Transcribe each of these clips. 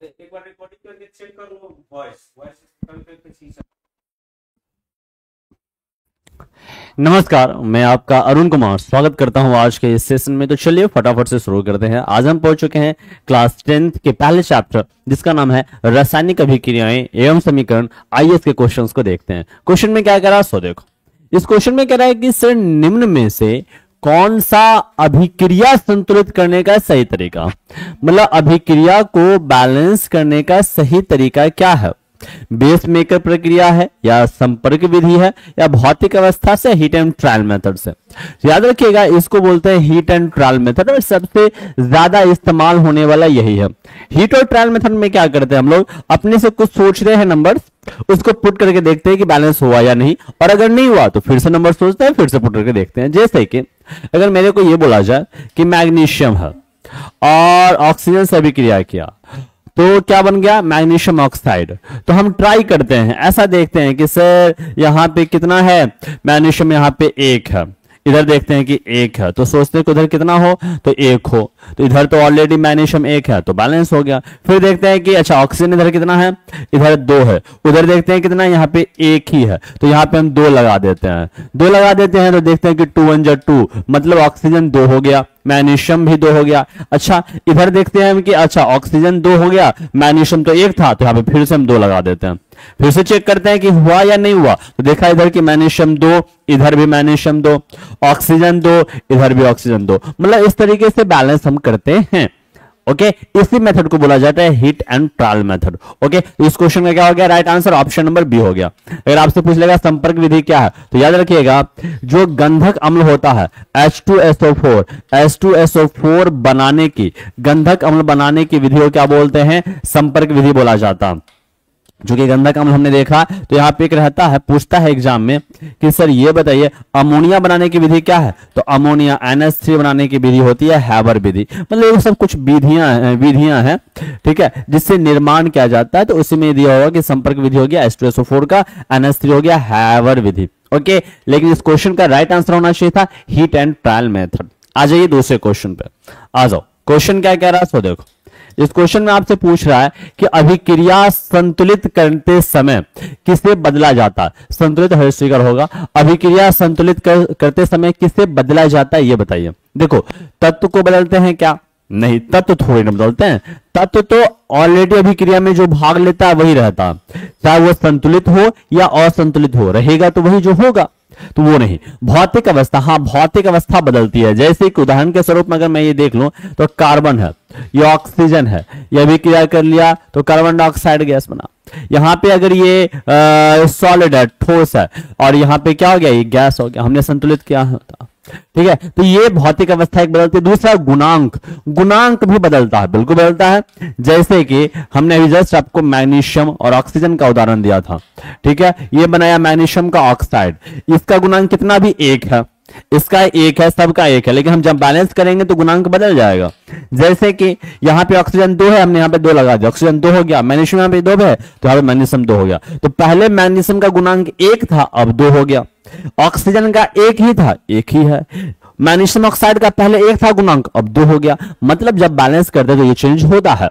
एक बार रिकॉर्डिंग करके चेक कर लो वॉइस वॉइस करके ठीक है। नमस्कार, मैं आपका अरुण कुमार स्वागत करता हूं आज के इस सेशन में। तो चलिए फटाफट से शुरू करते हैं। आज हम पहुंच चुके हैं क्लास 10th के पहले चैप्टर जिसका नाम है रासायनिक अभिक्रियाएं एवं समीकरण। आइए इसके क्वेश्चंस को देखते हैं। क्वेश्चन में क्या कह रहा है सो देखो। इस क्वेश्चन में कह रहा है कि सर निम्न में से कौन सा अभिक्रिया संतुलित करने का सही तरीका, मतलब अभिक्रिया को बैलेंस करने का सही तरीका क्या है? बेस मेकर प्रक्रिया है या संपर्क विधि है या भौतिक अवस्था से हीट एंड ट्रायल मेथड से? याद रखिएगा इसको बोलते हैं हीट एंड ट्रायल मेथड और सबसे ज्यादा इस्तेमाल होने वाला यही है। हीट और ट्रायल मेथड में क्या करते हैं हम लोग, अपने से कुछ सोच रहे हैं नंबर, उसको पुट करके देखते हैं कि बैलेंस हुआ या नहीं, और अगर नहीं हुआ तो फिर से नंबर सोचते हैं, फिर से पुट करके देखते हैं। जैसे कि अगर मेरे को यह बोला जाए कि मैग्नीशियम है और ऑक्सीजन से अभिक्रिया किया तो क्या बन गया, मैग्नीशियम ऑक्साइड। तो हम ट्राई करते हैं, ऐसा देखते हैं कि सर यहां पे कितना है, मैग्नीशियम यहां पे 1 है, इधर देखते हैं कि 1 है, तो सोचते हैं कि उधर कितना हो तो 1 हो, तो इधर तो ऑलरेडी मैग्नीशियम 1 है तो बैलेंस हो गया। फिर देखते हैं कि अच्छा ऑक्सीजन इधर कितना है, इधर 2 है, उधर देखते हैं कितना, यहाँ पे 1 ही है, तो यहाँ पे हम 2 लगा देते हैं। 2 लगा देते हैं तो देखते हैं कि 2 1 जा 2, मतलब ऑक्सीजन 2 हो गया, मैग्नीशियम भी 2 हो गया। अच्छा इधर देखते हैं कि अच्छा ऑक्सीजन 2 हो गया, मैग्नीशियम तो 1 था, तो यहाँ पे फिर से हम 2 लगा देते हैं। फिर से चेक करते हैं कि हुआ या नहीं हुआ, तो देखा इधर कि मैग्नीशियम 2, इधर भी मैग्नीशियम 2, ऑक्सीजन 2, इधर भी ऑक्सीजन 2, मतलब इस तरीके से बैलेंस हम करते हैं। ओके, इसी मेथड को बोला जाता है hit and trial method. Okay, तो इस क्वेश्चन का क्या हो गया, right answer option number B हो गया। अगर आपसे पूछ लेगा संपर्क विधि क्या है, तो याद रखिएगा जो गंधक अम्ल होता है H2SO4, H2SO4 बनाने की, गंधक अम्ल बनाने की विधि को क्या बोलते हैं, संपर्क विधि बोला जाता है। जो कि गंधक अम्ल हमने देखा, तो यहाँ पे एक रहता है, पूछता है एग्जाम में कि सर ये बताइए अमोनिया बनाने की विधि क्या है, तो अमोनिया NH3 बनाने की विधि होती है हैबर विधि। मतलब ये सब कुछ विधियां हैं, ठीक है, जिससे निर्माण किया जाता है। तो उसी में दिया होगा कि संपर्क विधि हो गया H2SO4 का, NH3 हो गया हैबर विधि। ओके, लेकिन इस क्वेश्चन का राइट आंसर होना चाहिए था हीट एंड ट्रायल मेथड। आ जाइए दूसरे क्वेश्चन पे, आ जाओ। क्वेश्चन क्या कह रहा है सो देखो। इस क्वेश्चन में आपसे पूछ रहा है कि अभिक्रिया संतुलित करते समय किसे बदला जाता है? संतुलित हरिश्रीकर होगा। अभिक्रिया संतुलित करते समय किसे बदला जाता है ये बताइए। देखो तत्व को बदलते हैं क्या? नहीं, तत्व थोड़ी ना बदलते हैं, तत्व तो ऑलरेडी अभिक्रिया में जो भाग लेता है वही रहता है, चाहे वो संतुलित हो या असंतुलित हो, रहेगा तो वही जो होगा, तो वो नहीं। भौतिक अवस्था, हाँ भौतिक अवस्था बदलती है। जैसे कि उदाहरण के स्वरूप में अगर मैं ये देख लूं तो कार्बन है, ये ऑक्सीजन है, ये भी क्रिया कर लिया तो कार्बन डाइऑक्साइड गैस बना। यहां पे अगर ये सॉलिड है, ठोस है, और यहां पे क्या हो गया, ये गैस हो गया, हमने संतुलित किया होता। ठीक है, तो ये भौतिक अवस्था एक बदलती है। दूसरा गुणांक, गुणांक भी बदलता है, बिल्कुल बदलता है। जैसे कि हमने अभी जस्ट आपको मैग्नीशियम और ऑक्सीजन का उदाहरण दिया था, ठीक है, ये बनाया मैग्नीशियम का ऑक्साइड, इसका गुणांक कितना भी 1 है, इसका 1 है, सबका 1 है, लेकिन हम जब बैलेंस करेंगे तो गुणांक बदल जाएगा। जैसे कि यहाँ पे ऑक्सीजन 2 है, हमने यहाँ पे 2 लगा दिया, ऑक्सीजन 2 हो गया, मैग्नीशियम यहाँ पे 2 है तो यहाँ पे मैग्नीशियम 2 हो गया। तो पहले मैग्नीशियम का गुणांक 1 था, अब 2 हो गया। ऑक्सीजन का 1 ही था, 1 ही है। मैग्नीशियम ऑक्साइड का पहले 1 था गुणांक, अब 2 हो गया। मतलब जब बैलेंस करते तो ये चेंज होता है।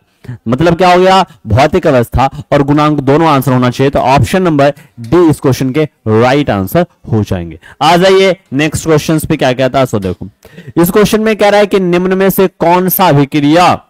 मतलब क्या हो गया, भौतिक अवस्था और गुणांक दोनों आंसर होना चाहिए। तो ऑप्शन नंबर डी इस क्वेश्चन के राइट आंसर हो जाएंगे। आ जाइए नेक्स्ट क्वेश्चन पे क्या कहता है सो देखो। इस क्वेश्चन में कह रहा है कि निम्न में से कौन सा अभिक्रिया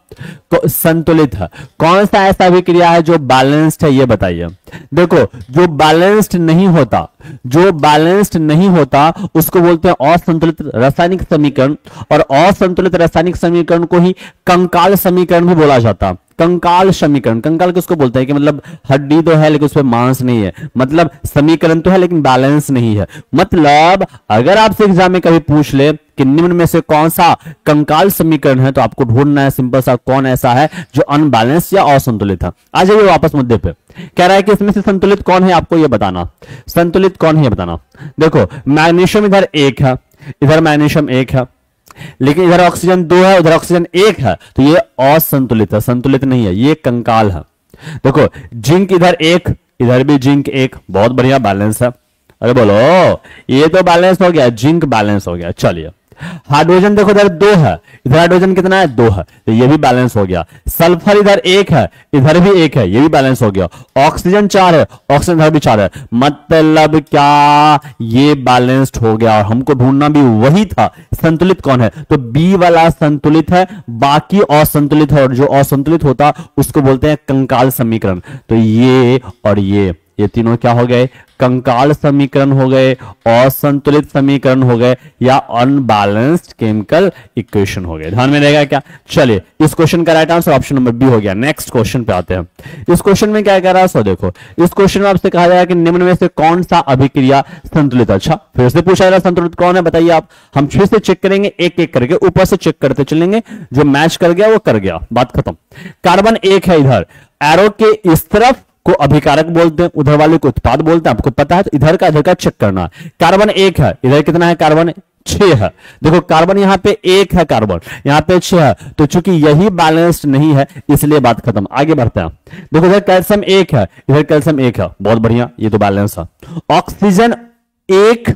संतुलित है, कौन सा ऐसा अभिक्रिया है जो बैलेंस्ड है ये बताइए। देखो जो बैलेंस्ड नहीं होता, जो बैलेंस्ड नहीं होता उसको बोलते हैं असंतुलित रासायनिक समीकरण, और असंतुलित रासायनिक समीकरण को ही कंकाल समीकरण भी बोला जाता है। कंकाल समीकरण, कंकाल किसको बोलते हैं कि मतलब हड्डी तो है लेकिन उसमें मांस नहीं है, मतलब समीकरण तो है लेकिन बैलेंस नहीं है। मतलब अगर आपसे एग्जाम में कभी पूछ ले कि निम्न में से कौन सा कंकाल समीकरण है, तो आपको ढूंढना है सिंपल सा कौन ऐसा है जो अनबैलेंस या असंतुलित है। आ जाइए वापस मुद्दे पे। कह रहा है कि इसमें से संतुलित कौन है, आपको यह बताना, संतुलित कौन है ये बताना। देखो मैग्नीशियम इधर 1 है, इधर मैग्नीशियम 1 है, लेकिन इधर ऑक्सीजन 2 है, उधर ऑक्सीजन 1 है, तो ये असंतुलित है, संतुलित नहीं है, ये कंकाल है। देखो जिंक इधर 1, इधर भी जिंक 1, बहुत बढ़िया बैलेंस है। अरे बोलो ये तो बैलेंस हो गया, जिंक बैलेंस हो गया। चलिए हाइड्रोजन देखो इधर 2 है, इधर हाइड्रोजन कितना है 2 है, तो ये भी बैलेंस हो गया। सल्फर इधर 1 है, इधर भी 1 है, ये भी बैलेंस हो गया। ऑक्सीजन 4 है, ऑक्सीजन इधर भी 4 है, मतलब क्या ये बैलेंस्ड हो गया। और हमको ढूंढना भी वही था, संतुलित कौन है, तो बी वाला संतुलित है, बाकी असंतुलित है, और जो असंतुलित होता उसको बोलते हैं कंकाल समीकरण। तो ये और ये तीनों क्या हो गए, कंकाल समीकरण हो गए, असंतुलित समीकरण हो गए, या अनबैलेंस्ड केमिकल इक्वेशन हो गए। ध्यान में रहेगा क्या? चलिए, इस क्वेश्चन का right answer option number B हो गया। नेक्स्ट क्वेश्चन पे आते हैं। इस क्वेश्चन में क्या कह रहा है, सो देखो, इस क्वेश्चन में आपसे कहा जाएगा कि निम्न में से कौन सा अभिक्रिया संतुलित। अच्छा, फिर से पूछा जा रहा है संतुलित कौन है, बताइए आप। हम फिर से चेक करेंगे, एक एक करके ऊपर से चेक करते चलेंगे, जो मैच कर गया वो कर गया, बात खत्म। कार्बन 1 है, इधर एरो के इस तरफ को अभिकारक बोलते हैं, उधर वाले को उत्पाद बोलते हैं, आपको पता है, तो इधर का चेक करना है। कार्बन 1 है, इधर कितना है, कार्बन 6 है। देखो कार्बन यहां पे 1 है, कार्बन यहां पे 6 है, तो चूंकि यही बैलेंस्ड नहीं है इसलिए बात खत्म। आगे बढ़ते हैं। देखो इधर कैल्शियम 1 है, इधर कैल्शियम 1 है, बहुत बढ़िया, ये तो बैलेंस है। ऑक्सीजन 1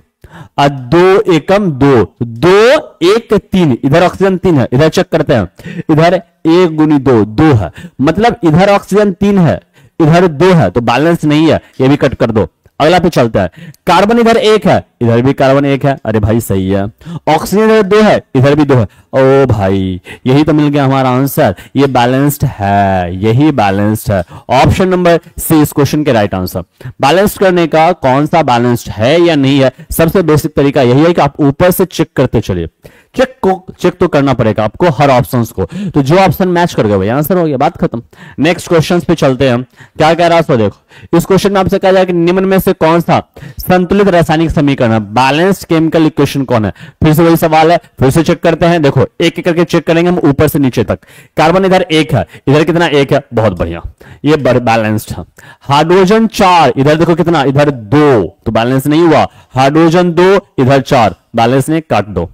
और 2 एकम 2, 2 1 3, इधर ऑक्सीजन 3 है, इधर चेक करते हैं, इधर 1 गुनी 2 2 है, मतलब इधर ऑक्सीजन 3 है, इधर 2 है, तो बैलेंस नहीं है, ये भी कट कर दो। अगला पे चलता है। कार्बन इधर 1 है, इधर भी कार्बन 1 है, अरे भाई सही है। ऑक्सीजन इधर 2 है, इधर भी 2 है, ओ भाई यही तो मिल गया हमारा आंसर, ये बैलेंस्ड है, यही बैलेंस्ड है। ऑप्शन नंबर सी इस क्वेश्चन के राइट आंसर। बैलेंस करने का कौन सा बैलेंस्ड है या नहीं है, सबसे बेसिक तरीका यही है कि आप ऊपर से चेक करते चलिए। चेक तो करना पड़ेगा आपको हर ऑप्शंस को, तो जो ऑप्शन मैच कर गए वही आंसर हो गया, बात खत्म। नेक्स्ट क्वेश्चंस पे चलते हैं। क्या कह रहा है, सो देखो, इस क्वेश्चन में आपसे कहा जाए कि निम्न में से कौन सा संतुलित रासायनिक समीकरण है, बैलेंस्ड केमिकल इक्वेशन कौन है। फिर से वही सवाल है, फिर से चेक करते हैं। देखो एक एक करके चेक करेंगे हम ऊपर से नीचे तक। कार्बन इधर 1 है, इधर कितना 1 है, बहुत बढ़िया, ये बैलेंस्ड है। हाइड्रोजन 4, इधर देखो कितना, इधर 2, तो बैलेंस नहीं हुआ। हाइड्रोजन 2, इधर 4, बैलेंस नहीं, काट दो।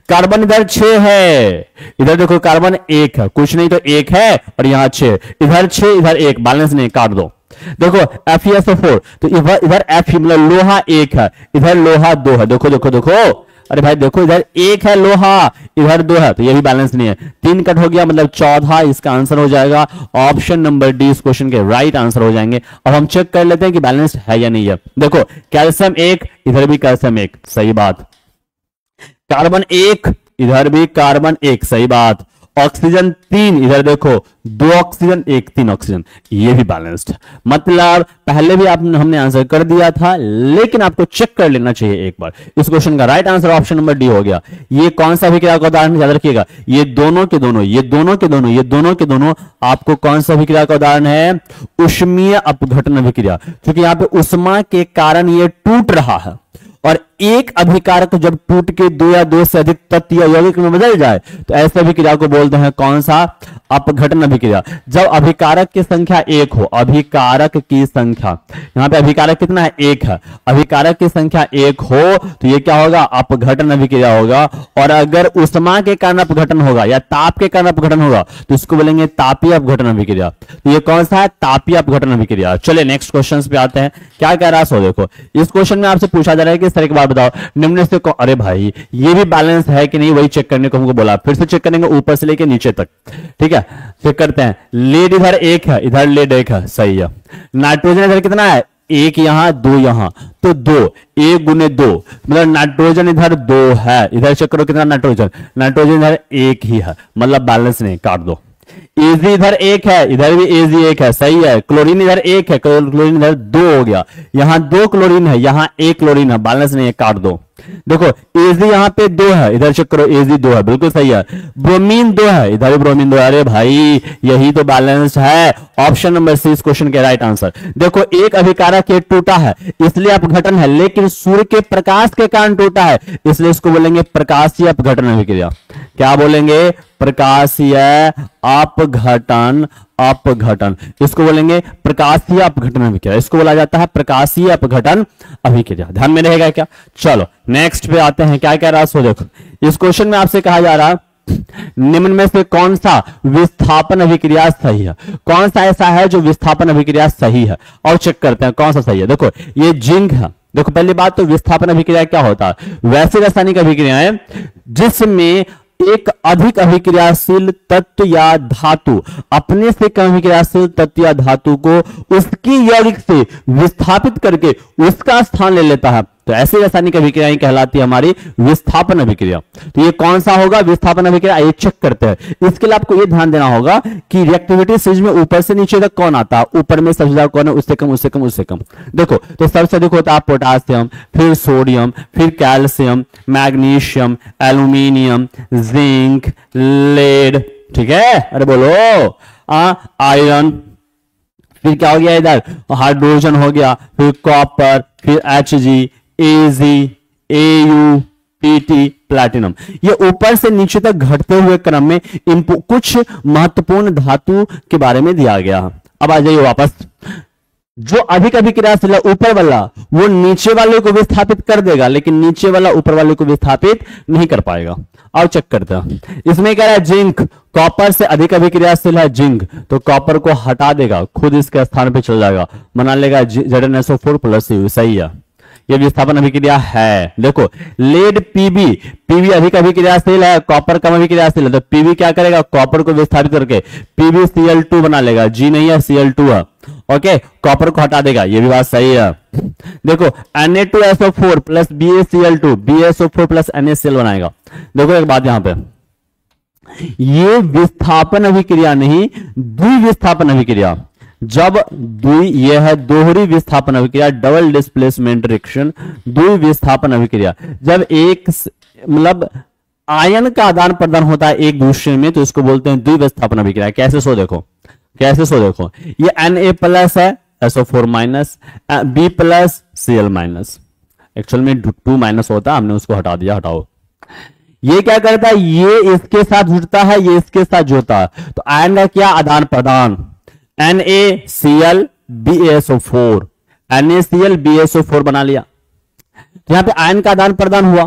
कार्बन इधर 6 है, इधर देखो कार्बन 1 है, कुछ नहीं तो 1 है, और यहां 6, इधर 6 इधर 1, बैलेंस नहीं, काट दो। देखो FeSO4, तो इधर F मतलब लोहा 1 है, इधर लोहा 2 है, देखो देखो देखो, अरे भाई देखो इधर 1 है लोहा, इधर 2 है, तो ये भी बैलेंस नहीं है। 3 कट हो गया, मतलब 14 इसका आंसर हो जाएगा। ऑप्शन नंबर डी इस क्वेश्चन के राइट आंसर हो जाएंगे। अब हम चेक कर लेते हैं कि बैलेंस है या नहीं है। देखो कैल्शियम 1, इधर भी कैल्शियम 1, सही बात। कार्बन 1, इधर भी कार्बन 1, सही बात। ऑक्सीजन 3, इधर देखो 2 ऑक्सीजन 1 3 ऑक्सीजन, ये भी बैलेंस्ड। मतलब पहले भी हमने आंसर कर दिया था, लेकिन आपको चेक कर लेना चाहिए एक बार। इस क्वेश्चन का right answer option number D हो गया। ये कौन सा अभिक्रिया का उदाहरण, याद रखिएगा, ये दोनों के दोनों, ये दोनों के दोनों, ये दोनों के दोनों आपको कौन सा अभिक्रिया का उदाहरण है, उष्मीय अपघटन अभिक्रिया। क्योंकि यहां पे उष्मा के कारण ये टूट रहा है, और एक अभिकारक जब टूट के 2 या 2 से अधिक तत्व या यौगिक में बदल जाए तो ऐसे अभिक्रिया को बोलते हैं कौन सा, अपघटन अभिक्रिया। जब अभिकारक की संख्या 1 हो, अभिकारक की संख्या, यहां पे अभिकारक कितना है 1 है, अभिकारक की संख्या 1 हो तो ये क्या होगा, अपघटन अभिक्रिया होगा। और अगर उष्मा के कारण अपघटन होगा या ताप के कारण अपघटन होगा तो इसको बोलेंगे तापीय अपघटन अभिक्रिया। तो ये कौन सा है, तापीय अपघटन अभिक्रिया। चलिए नेक्स्ट क्वेश्चन पे आते हैं। क्या कह रहा है, सो देखो, इस क्वेश्चन में आपसे पूछा जा रहा है कि सर एक बात बताओ, निम्न से अरे भाई ये भी बैलेंस है कि नहीं, वही चेक करने को हमको बोला। फिर से चेक करेंगे ऊपर से लेके नीचे तक, ठीक है। चेक करते हैं। लीड इधर 1 है, इधर लीड 1 है, सही है। नाइट्रोजन इधर कितना है, 1 यहां 2 यहां, तो 2 1 गुने 2, मतलब नाइट्रोजन इधर 2 है, इधर चेक करो कितना नाइट्रोजन, नाइट्रोजन इधर 1 ही है, मतलब बैलेंस नहीं, काट दो। एजी इधर 1 है, इधर भी एजी 1 है, सही है। क्लोरीन इधर 1 है, क्लोरीन इधर 2 हो गया, यहां 2 क्लोरीन है, यहां 1 क्लोरीन है, बैलेंस नहीं है, काट दो। देखो एजी यहां पे 2 है, इधर चेक करो एजी 2 है, बिल्कुल सही है। ब्रोमीन 2 है, इधर भी ब्रोमीन 2 है, अरे भाई यही तो बैलेंस है। ऑप्शन नंबर सी इस क्वेश्चन के राइट आंसर। देखो एक अभिकारक ये टूटा है इसलिए अपघटन है, लेकिन सूर्य के प्रकाश के कारण टूटा है इसलिए इसको बोलेंगे प्रकाशीय अपघटन अभिक्रिया। क्या बोलेंगे, प्रकाशीय अपघटन, अपघटन, इसको बोलेंगे प्रकाशीय अपघटन अभिक्रिया, इसको बोला जाता है प्रकाशीय अपघटन अभिक्रिया। ध्यान में रहेगा क्या। चलो नेक्स्ट पे आते हैं। क्या कह रहा है, सो देखो, इस क्वेश्चन में आपसे कहा जा रहा है निम्न में से कौन सा विस्थापन अभिक्रिया सही है, कौन सा ऐसा है जो विस्थापन अभिक्रिया सही है, और चेक करते हैं कौन सा सही है। देखो ये जिंक है। देखो पहली बात तो विस्थापन अभिक्रिया क्या होता है, वैसे रासायनिक अभिक्रियाएं जिसमें एक अधिक अभिक्रियाशील तत्व या धातु अपने से कम अभिक्रियाशील तत्व या धातु को उसकी यौगिक से विस्थापित करके उसका स्थान ले लेता है, तो ऐसी रासायनिक अभिक्रियाएं कहलाती है हमारी विस्थापन अभिक्रिया। तो ये कौन सा होगा विस्थापन अभिक्रिया, ये चेक करते हैं। इसके लिए आपको ये ध्यान देना होगा कि रिएक्टिविटी स्टेज में ऊपर से नीचे तक कौन आता है, ऊपर में सबसे ज्यादा कौन है, उससे कम उससे कम उससे कम। देखो तो सबसे अधिक होता है पोटासियम, फिर सोडियम, फिर calcium, magnesium, aluminium, zinc, lead, ठीक है, अरे बोलो, आयरन, फिर क्या हो गया इधर हाइड्रोजन हो गया, फिर कॉपर, फिर Hg, Ag, Au, Pt, platinum. ये ऊपर से नीचे तक घटते हुए क्रम में कुछ महत्वपूर्ण धातु के बारे में दिया गया। अब आ जाइए वापस, जो अधिक अभिक्रियाशील है ऊपर वाला वो नीचे वाले को विस्थापित कर देगा, लेकिन नीचे वाला ऊपर वाले को विस्थापित नहीं कर पाएगा। और चेक करते हैं, इसमें कह रहा है जिंक कॉपर से अधिक अभिक्रियाशील है, जिंक तो कॉपर को हटा देगा, खुद इसके स्थान पे चल जाएगा, बना लेगा ZnSO4 प्लस, सही है, ये विस्थापन अभिक्रिया है। देखो लेड पीबी, पीबी अधिक अभिक्रियाशील है, कॉपर कम अभिक्रियाशील है, तो पीबी क्या करेगा, कॉपर को विस्थापित करके PbCl2 बना लेगा, जी नहीं है Cl2 है, ओके, कॉपर को हटा देगा, ये भी बात सही है। देखो Na2SO4 plus BaCl2, BaSO4 plus NaCl बनाएगा। देखो एक बात यहां पे, ये विस्थापन अभिक्रिया नहीं, द्विविस्थापन अभिक्रिया। जब ये है दोहरी विस्थापन अभिक्रिया, डबल डिस्प्लेसमेंट रिएक्शन, द्विविस्थापन अभिक्रिया। जब एक मतलब आयन का आदान प्रदान होता है एक दूसरे में, तो इसको बोलते हैं द्विविस्थापन अभिक्रिया। कैसे सो देखो, कैसे सो देखो, ये Na प्लस है, SO4 minus, B plus Cl minus, actual में 2 माइनस होता है, हमने उसको हटा दिया, हटाओ। ये क्या करता है, ये इसके साथ जुड़ता है, ये इसके साथ जुड़ता है, तो आयन का क्या आदान प्रदान, NaCl BaSO4, NaCl BaSO4 बना लिया, तो यहां पे आयन का आदान प्रदान हुआ।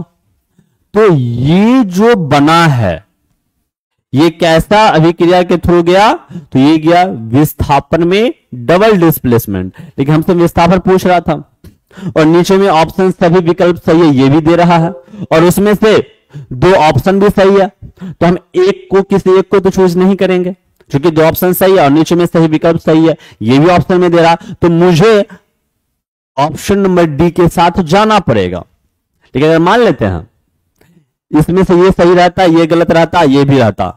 तो ये जो बना है ये कैसा अभिक्रिया के थ्रू गया, तो ये गया विस्थापन में डबल डिस्प्लेसमेंट, लेकिन हमसे विस्थापन पूछ रहा था और नीचे में ऑप्शन सभी विकल्प सही है, ये भी दे रहा है, और उसमें से 2 ऑप्शन भी सही है, तो हम एक को किसी एक को तो चूज नहीं करेंगे, क्योंकि 2 ऑप्शन सही है और नीचे में सही विकल्प सही है, ये भी ऑप्शन में दे रहा, तो मुझे ऑप्शन नंबर डी के साथ जाना पड़ेगा। लेकिन अगर मान लेते हैं इसमें से ये सही रहता, ये गलत रहता, ये भी रहता,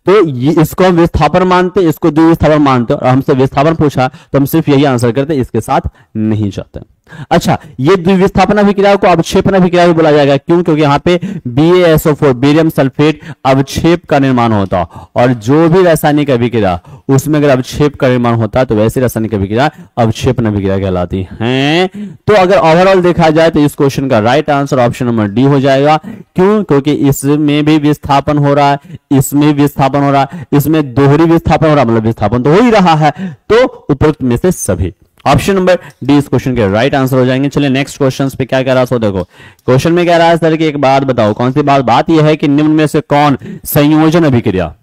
तो इसको हम विस्थापन मानते, इसको द्विविस्थापन मानते, और हमसे विस्थापन पूछा तो हम सिर्फ यही आंसर करते, इसके साथ नहीं जाते। अच्छा, ये द्विविस्थापन अभिक्रिया को अवक्षेपण अभिक्रिया भी बोला जाएगा, क्यों, क्योंकि यहाँ पे BaSO4 बेरियम सल्फेट अवक्षेप का निर्माण होता, और जो भी रासायनिक अभिक्रिया उसमें अगर अवक्षेप का निर्माण होता है तो वैसे रासायनिक अभिक्रिया अवक्षेपण अभिक्रिया कहलाती हैं। तो अगर ओवरऑल देखा जाए तो इस क्वेश्चन का right answer option number D हो जाएगा। क्यों, क्योंकि इसमें भी विस्थापन हो रहा है, इसमें विस्थापन हो रहा है, इसमें दोहरी विस्थापन हो रहा है, मतलब विस्थापन तो हो ही रहा है, तो उपरोक्त में से सभी ऑप्शन नंबर डी इस क्वेश्चन के राइट आंसर हो जाएंगे। चलिए नेक्स्ट क्वेश्चन पे क्या कह रहा है, सो देखो क्वेश्चन में कह रहा है सर कि एक बात बताओ, कौन सी बात यह है कि निम्न में से कौन संयोजन अभिक्रिया,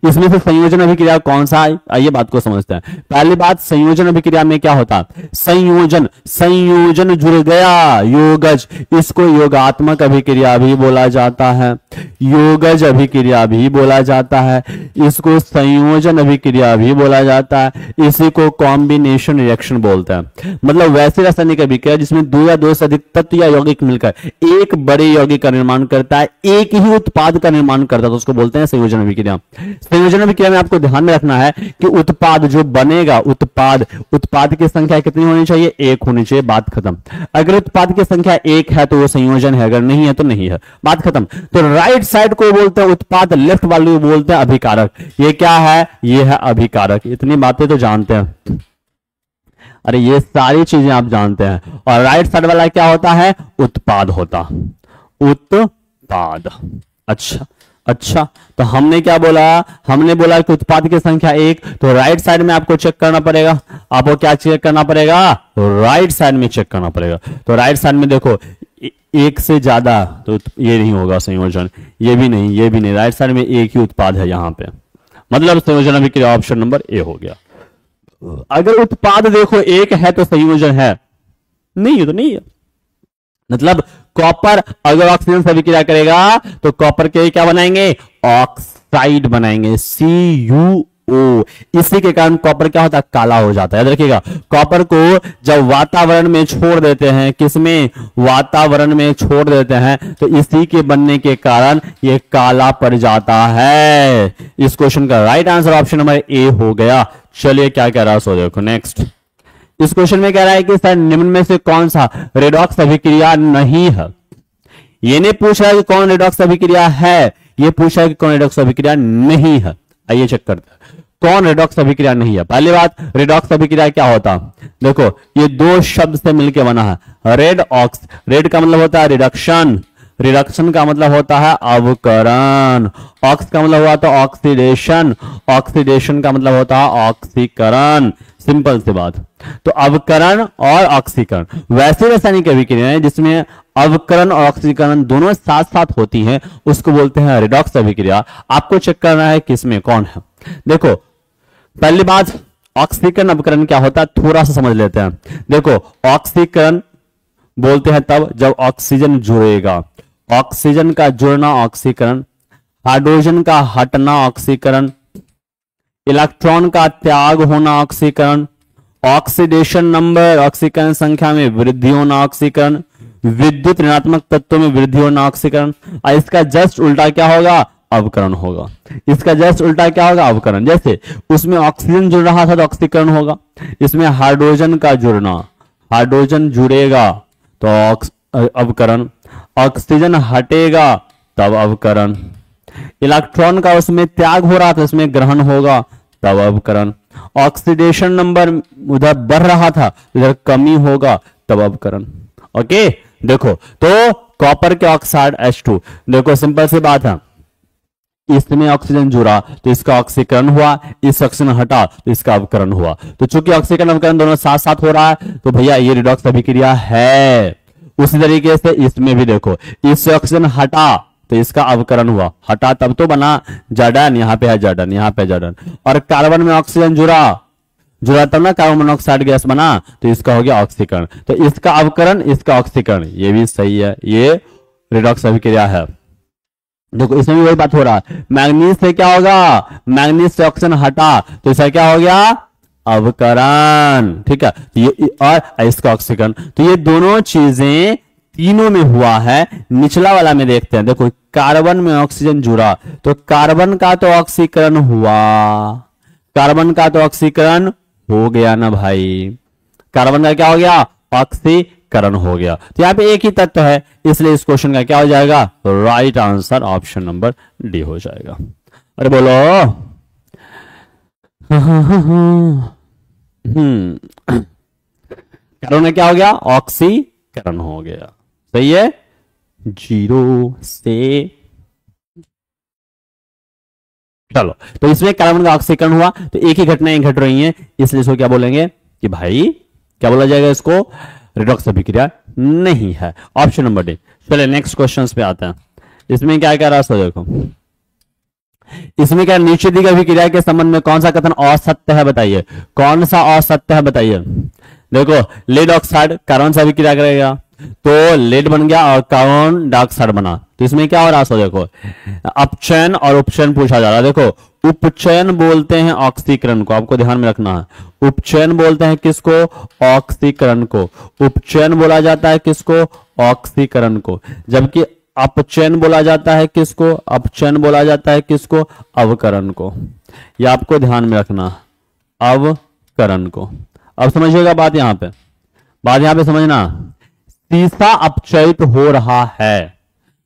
इसमें से संयोजन अभिक्रिया कौन सा है, आइए बात को समझते हैं। पहली बात, संयोजन अभिक्रिया में क्या होता है, संयोजन जुड़ गया, योगज, इसको योगात्मक अभिक्रिया भी बोला जाता है, योगज अभिक्रिया भी बोला जाता है, इसको संयोजन अभिक्रिया भी बोला जाता है, इसी को कॉम्बिनेशन रिएक्शन बोलते हैं। मतलब वैसे रासायनिक अभिक्रिया जिसमें 2 या 2 से अधिक तत्व या यौगिक मिलकर एक बड़े यौगिक का निर्माण करता है, एक ही उत्पाद का निर्माण करता है, तो उसको बोलते हैं संयोजन अभिक्रिया। संयोजन अभिक्रिया में आपको ध्यान में रखना है कि उत्पाद जो बनेगा, उत्पाद की संख्या कितनी होनी चाहिए, 1 होनी चाहिए, बात खत्म। अगर उत्पाद की संख्या 1 है तो वो संयोजन है, अगर नहीं है तो नहीं है, बात खत्म। तो राइट साइड को बोलते हैं उत्पाद, लेफ्ट वाले को बोलते हैं अभिकारक। ये क्या है, ये है अभिकारक। इतनी बातें तो जानते हैं, अरे ये सारी चीजें आप जानते हैं। और राइट साइड वाला क्या होता है, उत्पाद होता, उत्पाद। अच्छा, तो हमने क्या बोला, हमने बोला कि उत्पाद की संख्या 1, तो राइट साइड में आपको चेक करना पड़ेगा। आपको क्या चेक करना पड़ेगा, तो राइट साइड में चेक करना पड़ेगा। तो राइट साइड में देखो 1 से ज्यादा, तो ये नहीं होगा संयोजन, ये भी नहीं, राइट साइड में एक ही उत्पाद है यहां पे, मतलब संयोजन अभिक्रिया ऑप्शन नंबर ए हो गया। अगर उत्पाद देखो 1 है तो संयोजन है, नहीं है तो नहीं है, मतलब कॉपर अगर ऑक्सीजन से अभिक्रिया करेगा तो कॉपर के क्या बनाएंगे, ऑक्साइड बनाएंगे, CuO। इसी के कारण कॉपर क्या होता है, काला हो जाता है। याद रखिएगा, कॉपर को जब वातावरण में छोड़ देते हैं, किसमें, वातावरण में छोड़ देते हैं, तो इसी के बनने के कारण ये काला पड़ जाता है। इस क्वेश्चन का राइट आंसर ऑप्शन नंबर ए हो गया। चलिए क्या कह रहा है सो देखो नेक्स्ट। इस क्वेश्चन में कह रहा है कि सर निम्न में से कौन सा रेडॉक्स अभिक्रिया नहीं है। ये नहीं पूछ रहा है कि कौन रेडॉक्स अभिक्रिया है, ये पूछ रहा है कि कौन रेडॉक्स अभिक्रिया नहीं है। आइए चेक करते हैं कौन रेडॉक्स अभिक्रिया नहीं है। पहली बात, रेडॉक्स अभिक्रिया क्या होता, देखो ये दो शब्द से मिलकर बना है। रेड ऑक्स, रेड का मतलब होता है रिडक्शन, रिडक्शन का मतलब होता है अवकरण, ऑक्स का मतलब हुआ तो ऑक्सीडेशन, ऑक्सीडेशन का मतलब होता है ऑक्सीकरण। सिंपल सी बात। तो अवकरण और ऑक्सीकरण वैसे रासायनिक अभिक्रियाएं जिसमें अवकरण और ऑक्सीकरण दोनों साथ साथ होती हैं उसको बोलते हैं रेडॉक्स अभिक्रिया। आपको चेक करना है किसमें कौन है। देखो पहली बात, ऑक्सीकरण अवकरण क्या होता है थोड़ा सा समझ लेते हैं। देखो ऑक्सीकरण बोलते हैं तब जब ऑक्सीजन जुड़ेगा, ऑक्सीजन का जुड़ना ऑक्सीकरण, हाइड्रोजन का हटना ऑक्सीकरण, इलेक्ट्रॉन का त्याग होना ऑक्सीकरण, ऑक्सीडेशन नंबर ऑक्सीकरण संख्या में वृद्धि होना ऑक्सीकरण, विद्युत ऋणात्मक तत्वों में वृद्धि होना ऑक्सीकरण। और इसका जस्ट उल्टा क्या होगा, अवकरण होगा। इसका जस्ट उल्टा क्या होगा, अवकरण। जैसे उसमें ऑक्सीजन जुड़ रहा था तो ऑक्सीकरण होगा, इसमें हाइड्रोजन का जुड़ना, हाइड्रोजन जुड़ेगा तो अवकरण, ऑक्सीजन हटेगा तब अवकरण, इलेक्ट्रॉन का उसमें त्याग हो रहा था इसमें ग्रहण होगा तब अवकरण, ऑक्सीडेशन नंबर उधर बढ़ रहा था इधर कमी होगा तब अवकरण। ओके देखो तो कॉपर के ऑक्साइड H2, देखो सिंपल सी बात है, इसमें ऑक्सीजन जुड़ा तो इसका ऑक्सीकरण हुआ, इस ऑक्सीजन हटा तो इसका अवकरण हुआ। तो चूंकि ऑक्सीकरण अवकरण दोनों साथ साथ हो रहा है तो भैया ये रिडॉक्स अभिक्रिया है। उसी तरीके से इसमें भी देखो, इससे ऑक्सीजन हटा तो इसका अवकरण हुआ, हटा तब तो बना जर्डन, यहाँ पे है जर्डन, यहाँ पे जर्डन। और कार्बन में ऑक्सीजन जुड़ा तब ना कार्बन मोनोऑक्साइड गैस बना तो इसका हो गया ऑक्सीकरण। तो इसका अवकरण इसका ऑक्सीकरण, ये भी सही है, ये रिडॉक्स अभिक्रिया है। देखो इसमें भी वही बात हो रहा है, मैग्नीज से क्या होगा, मैग्नीज से ऑक्सीजन हटा तो इसका क्या हो गया, अवकरण। ठीक है, ये और इसका ऑक्सीकरण, तो ये दोनों चीजें तीनों में हुआ है। निचला वाला में देखते हैं, देखो कार्बन में ऑक्सीजन जुड़ा तो कार्बन का तो ऑक्सीकरण हुआ, कार्बन का तो ऑक्सीकरण हो गया ना भाई, कार्बन का क्या हो गया, ऑक्सीकरण हो गया। तो यहाँ पे एक ही तत्व है इसलिए इस क्वेश्चन का क्या हो जाएगा, right answer option number D हो जाएगा। अरे बोलो कार्बन में क्या हो गया, ऑक्सीकरण हो गया। सही है, 0 से चलो। तो इसमें कार्बन का ऑक्सीकरण हुआ तो एक ही घटनाएं घट रही हैं इसलिए इसको क्या बोलेंगे कि भाई क्या बोला जाएगा, इसको रिडॉक्स अभिक्रिया नहीं है। Option number D. चलिए नेक्स्ट क्वेश्चंस पे आते हैं। इसमें क्या कह रहा है देखो, इसमें क्या नीचे दी गई अभिक्रिया के संबंध में कौन सा कथन असत्य है बताइए, कौन सा असत्य है बताइए। देखो लेड ऑक्साइड कार्बन से अभिक्रिया करेगा तो लेड बन गया और कार्बन डाइऑक्साइड बना, तो इसमें क्या हो रहा है देखो, अपचयन और उपचयन पूछा जा रहा है। देखो उपचयन बोलते हैं ऑक्सीकरण को, आपको ध्यान में रखना है। उपचयन बोलते हैं किसको, ऑक्सीकरण को। उपचयन बोला जाता है किसको, ऑक्सीकरण को। जबकि अपचयन बोला जाता है किसको, अपचयन बोला जाता है किसको, अवकरण को। यह आपको ध्यान में रखना, अवकरण को। अब समझिएगा बात यहां पे, बात यहां पे समझना, सीसा अपचयित हो रहा है,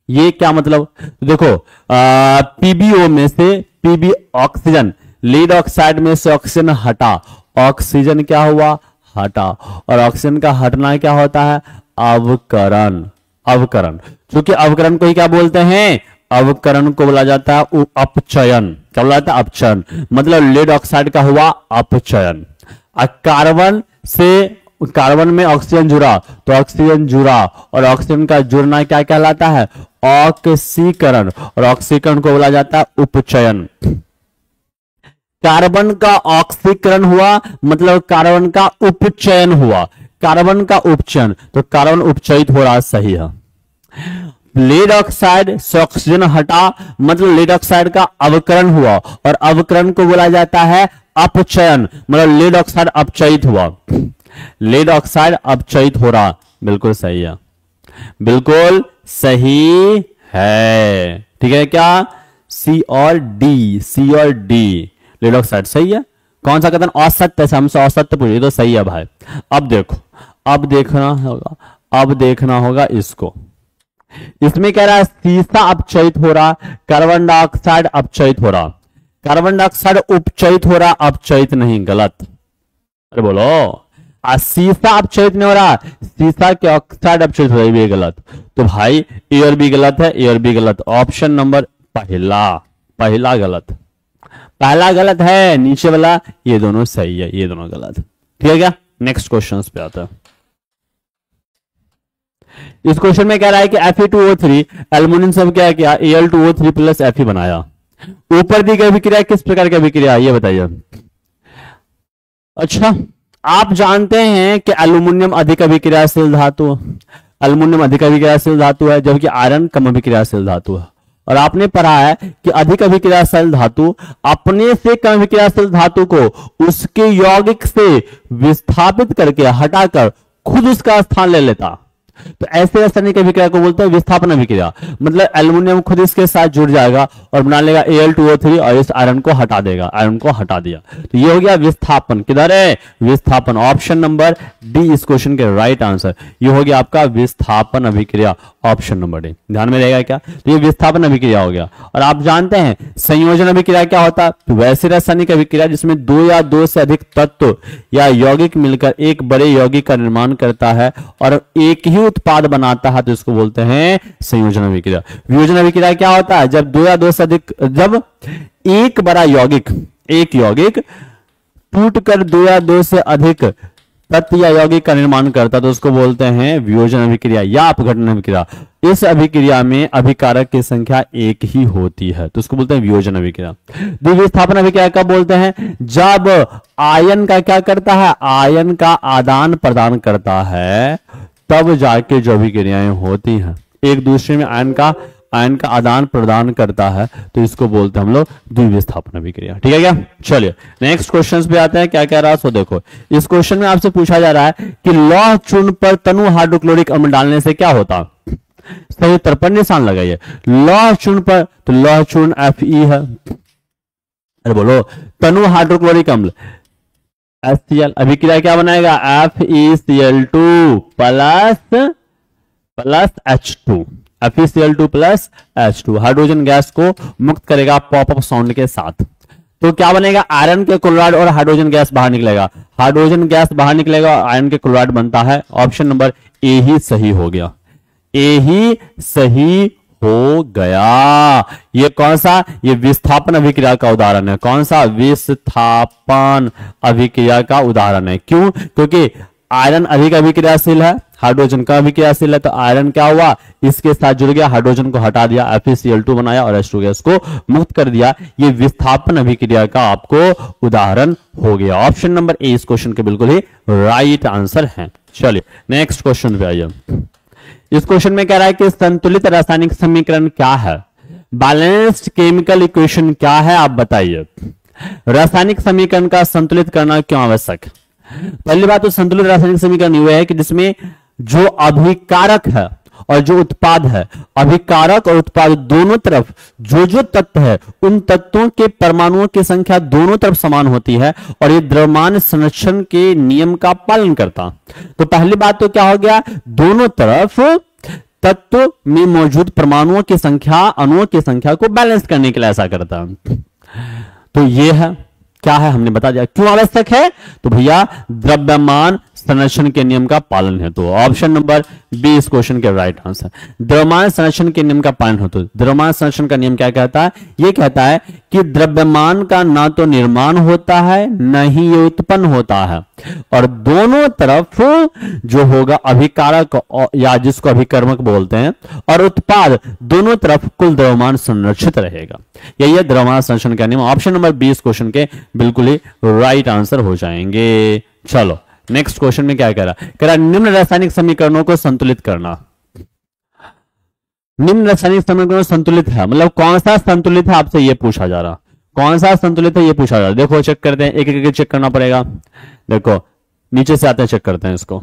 ये क्या मतलब। देखो पीबीओ में से पीबी ऑक्सीजन, लीड ऑक्साइड में से ऑक्सीजन हटा, ऑक्सीजन क्या हुआ, हटा, और ऑक्सीजन का हटना क्या होता है, अवकरण। अवकरण, क्योंकि अवकरण को ही क्या बोलते हैं, अवकरण को बोला जाता है अपचयन। क्या बोला जाता है, अपचयन। मतलब लीड ऑक्साइड का हुआ अपचयन। कार्बन से, कार्बन में ऑक्सीजन जुड़ा तो ऑक्सीजन जुड़ा, और ऑक्सीजन का जुड़ना क्या कहलाता है, ऑक्सीकरण, और ऑक्सीकरण को बोला जाता है उपचयन। कार्बन का ऑक्सीकरण हुआ मतलब कार्बन का उपचयन हुआ, कार्बन का उपचयन, तो कार्बन उपचयित हो रहा, सही है। लेड ऑक्साइड से ऑक्सीजन हटा, मतलब लेड ऑक्साइड का अवकरण हुआ, और अवकरण को बोला जाता है अपचयन, मतलब लेड ऑक्साइड अपचयित हुआ, लेड ऑक्साइड अपचयित हो रहा। बिल्कुल सही है, बिल्कुल सही है। ठीक है क्या? सी और डी, सी और डी, लेड ऑक्साइड सही है। कौन सा कथन असत्य है? हमसे असत्य पूछे तो सही है भाई। अब देखो, अब देखना होगा, अब देखना होगा इसको। इसमें कह रहा है सीसा अपचयित हो रहा, कार्बन डाइऑक्साइड अपचयित हो रहा, कार्बन डाइऑक्साइड उपचयित हो रहा, अपचयित नहीं, गलत। अरे बोलो, सीसा अपचयित नहीं हो रहा, सीसा के ऑक्साइड अपचयित हो रहा है, ये गलत। तो भाई एयर भी गलत है, एयर भी गलत। ऑप्शन नंबर पहला, पहला गलत, पहला गलत है, नीचे वाला ये दोनों सही है, ये दोनों गलत। ठीक है क्या? नेक्स्ट क्वेश्चन पे आता है। इस क्वेश्चन में कह रहा है कि Fe2O3 एल्युमिनियम से क्या किया, Al2O3 प्लस Fe बनाया। ऊपर दी गई अभिक्रिया किस प्रकार की अभिक्रिया है ये बताइए। अच्छा, आप जानते हैं कि एल्युमिनियम अधिक अभिक्रियाशील धातु, एल्युमिनियम अधिक अभिक्रियाशील धातु है, जबकि आयरन कम अभिक्रियाशील धातु है। और आपने पढ़ा है कि अधिक अभिक्रियाशील धातु अपने से कम अभिक्रियाशील धातु को उसके यौगिक से विस्थापित करके हटाकर खुद उसका स्थान ले लेता। तो ऐसे रासायनिक अभिक्रिया को बोलते हैं विस्थापन अभिक्रिया। मतलब एल्युमिनियम खुद इसके साथ जुड़ जाएगा और बना लेगा Al2O3 और इस आयरन को हटा देगा, आयरन को हटा दिया। तो ये हो गया विस्थापन। किधर है? विस्थापन। ऑप्शन नंबर डी इस क्वेश्चन के राइट आंसर। ये हो गया आपका विस्थापन अभिक्रिया, ऑप्शन नंबर डी। ध्यान में रहेगा क्या? तो ये विस्थापन अभिक्रिया हो गया। और आप जानते हैं संयोजन अभिक्रिया क्या होता है? तो वैसे रासायनिक अभिक्रिया जिसमें दो या दो से अधिक तत्व या यौगिक मिलकर एक बड़े यौगिक का निर्माण करता है और एक ही उत्पाद बनाता है, तो इसको बोलते हैं संयोजन अभिक्रिया। वियोजन अभिक्रिया क्या होता है? जब दो या दो से अधिक, जब एक बड़ा यौगिक, एक यौगिक टूटकर दो या दो से अधिक तत्व या यौगिक का निर्माण करता है, तो उसको बोलते हैं वियोजन अभिक्रिया या अपघटन अभिक्रिया। इस अभिक्रिया में अभिकारक की संख्या एक ही होती है, तो उसको बोलते हैं वियोजन अभिक्रिया। द्विविस्थापन अभिक्रिया कब बोलते हैं? जब आयन का क्या करता है? आयन का आदान प्रदान करता है, तब जाके जो अभिक्रियाएं होती हैं, एक दूसरे में आयन का आदान प्रदान करता है, तो इसको बोलते हैं हम लोग द्विविस्थापन अभिक्रिया। ठीक है क्या? चलिए नेक्स्ट क्वेश्चन पे आते हैं। क्या कह रहा है सो देखो, इस क्वेश्चन में आपसे पूछा जा रहा है कि लौह चूर्ण पर तनु हाइड्रोक्लोरिक अम्ल डालने से क्या होता? सही उत्तर पर निशान लगाइए। लौह चूर्ण पर, तो लौह चूर्ण Fe है। अरे बोलो, तनु हाइड्रोक्लोरिक अम्ल HCl, अभिक्रिया क्या बनाएगा? FeCl2 plus H2, FeCl2 plus H2 hydrogen gas को मुक्त करेगा पॉपअप साउंड के साथ। तो क्या बनेगा? आयरन के क्लोराइड और हाइड्रोजन गैस बाहर निकलेगा, हाइड्रोजन गैस बाहर निकलेगा और आयरन के क्लोराइड बनता है। ऑप्शन नंबर ए ही सही हो गया, ए ही सही हो गया। ये कौन सा? ये विस्थापन अभिक्रिया का उदाहरण है। कौन सा? विस्थापन अभिक्रिया का उदाहरण है। क्यों? क्योंकि आयरन अधिक अभिक्रियाशील है, हाइड्रोजन का अभिक्रियाशील है, तो आयरन क्या हुआ? इसके साथ जुड़ गया, हाइड्रोजन को हटा दिया, FeCl2 बनाया और H2 गैस को मुक्त कर दिया। ये विस्थापन अभिक्रिया का आपको उदाहरण हो गया। ऑप्शन नंबर ए इस क्वेश्चन के बिल्कुल ही राइट आंसर है। चलिए नेक्स्ट क्वेश्चन पे आइए। इस क्वेश्चन में कह रहा है कि संतुलित रासायनिक समीकरण क्या है? बैलेंस्ड केमिकल इक्वेशन क्या है? आप बताइए। रासायनिक समीकरण का संतुलित करना क्यों आवश्यक है? पहली बात तो संतुलित रासायनिक समीकरण यह है कि जिसमें जो अभिकारक है और जो उत्पाद है, अभिकारक और उत्पाद दोनों तरफ जो जो तत्व है, उन तत्वों के परमाणुओं की संख्या दोनों तरफ समान होती है और ये द्रव्यमान संरक्षण के नियम का पालन करता। तो पहली बात तो क्या हो गया? दोनों तरफ तत्व में मौजूद परमाणुओं की संख्या, अणुओं की संख्या को बैलेंस करने के लिए ऐसा करता है। तो ये है, क्या है हमने बता दिया। क्यों आवश्यक है? तो भैया द्रव्यमान संरक्षण के नियम का पालन है। तो ऑप्शन नंबर बी इस क्वेश्चन के राइट आंसर। द्रव्यमान संरक्षण के नियम का पालन हो। तो द्रव्यमान संरक्षण का नियम क्या कहता है? यह कहता है कि द्रव्यमान का ना तो निर्माण होता है न ही ये उत्पन्न होता है, और दोनों तरफ जो होगा अभिकारक या जिसको अभिकर्मक बोलते हैं और उत्पाद, दोनों तरफ कुल द्रव्यमान संरक्षित रहेगा। यही है द्रव्यमान संरक्षण का नियम। ऑप्शन नंबर बी इस क्वेश्चन के बिल्कुल ही राइट आंसर हो जाएंगे। चलो नेक्स्ट क्वेश्चन में क्या कह रहा है? कह रहा निम्न रासायनिक समीकरणों को संतुलित करना। निम्न रासायनिक समीकरण संतुलित है, मतलब कौन सा संतुलित है आपसे ये पूछा जा रहा, कौन सा संतुलित है ये पूछा जा रहा। देखो चेक करते हैं, एक एक चेक करना पड़ेगा। देखो नीचे से आते हैं, चेक करते हैं इसको।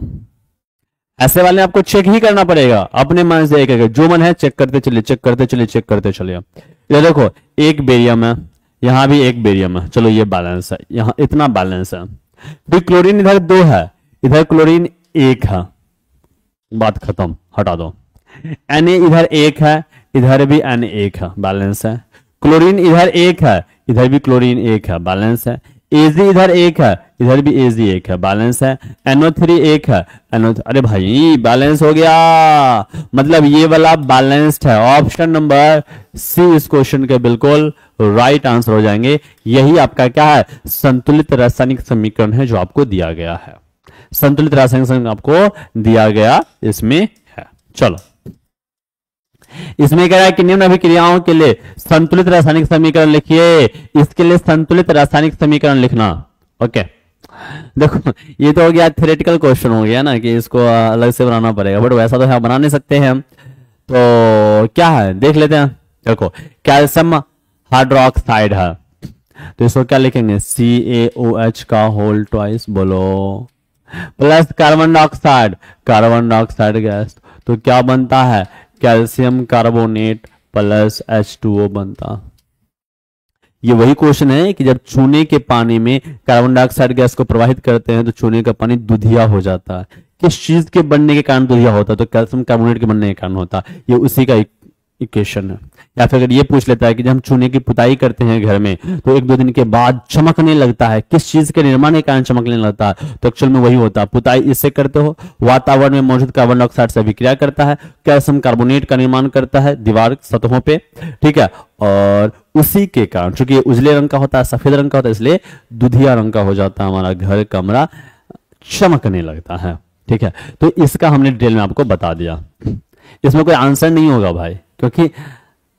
ऐसे वाले आपको चेक ही करना पड़ेगा अपने मन से, एक एक जो मन है चेक करते चलिए, चेक करते चलिए, चेक करते चलिए। ये देखो एक बेरियम है, यहां भी एक बेरियम है, चलो ये बैलेंस है, यहां इतना बैलेंस है। फिर क्लोरीन इधर 2 है, इधर क्लोरीन 1 है, बात खत्म, हटा दो। Na इधर 1 है, इधर भी Na 1 है, बैलेंस है। क्लोरीन इधर 1 है, इधर भी क्लोरीन 1 है, बैलेंस है। Ag इधर 1 है, इधर भी Ag 1 है, बैलेंस है। NO3 1 है, अरे भाई बैलेंस हो गया, मतलब ये वाला बैलेंस्ड है। ऑप्शन नंबर सी इस क्वेश्चन के बिल्कुल राइट आंसर हो जाएंगे। यही आपका क्या है, संतुलित रासायनिक समीकरण है जो आपको दिया गया है। संतुलित रासायनिक समीकरण आपको दिया गया इसमें है। चलो इसमें कह रहा है कि निम्न अभिक्रियाओं के लिए संतुलित रासायनिक समीकरण लिखिए। इसके लिए संतुलित रासायनिक समीकरण लिखना। ओके देखो ये तो हो गया थ्योरेटिकल क्वेश्चन हो गया ना, कि इसको अलग से बनाना पड़ेगा, बट वैसा तो है बना नहीं सकते हैं हम। तो क्या है देख लेते हैं। देखो कैल्शियम हाइड्रोक्साइड है, तो इसको क्या लिखेंगे, CaOH का होल ट्वाइस, बोलो, plus carbon dioxide, carbon dioxide gas, तो क्या बनता है, कैल्शियम कार्बोनेट प्लस H2O बनता। ये वही क्वेश्चन है कि जब चूने के पानी में कार्बन डाइऑक्साइड गैस को प्रवाहित करते हैं तो चूने का पानी दुधिया हो जाता है। किस चीज के बनने के कारण दुधिया होता है, तो कैल्शियम कार्बोनेट के बनने के कारण होता है। ये उसी का इक्वेशन है। या फिर अगर ये पूछ लेता है कि जब हम चूने की पुताई करते हैं घर में तो 1-2 दिन के बाद चमकने लगता है, किस चीज के निर्माण के कारण चमकने लगता है, तो एक्चुअल में वही होता है, पुताई इससे करते हो, वातावरण में मौजूद कार्बन डाइऑक्साइड से अभिक्रिया करता है, कैल्शियम कार्बोनेट का निर्माण करता है दीवार सतहों पे, ठीक है, और उसी के कारण चूंकि ये उजले रंग का होता है, सफेद रंग का होता है, इसलिए दुधिया रंग का हो जाता है हमारा घर, कमरा चमकने लगता है। ठीक है, तो इसका हमने डिटेल में आपको बता दिया। इसमें कोई आंसर नहीं होगा भाई, क्योंकि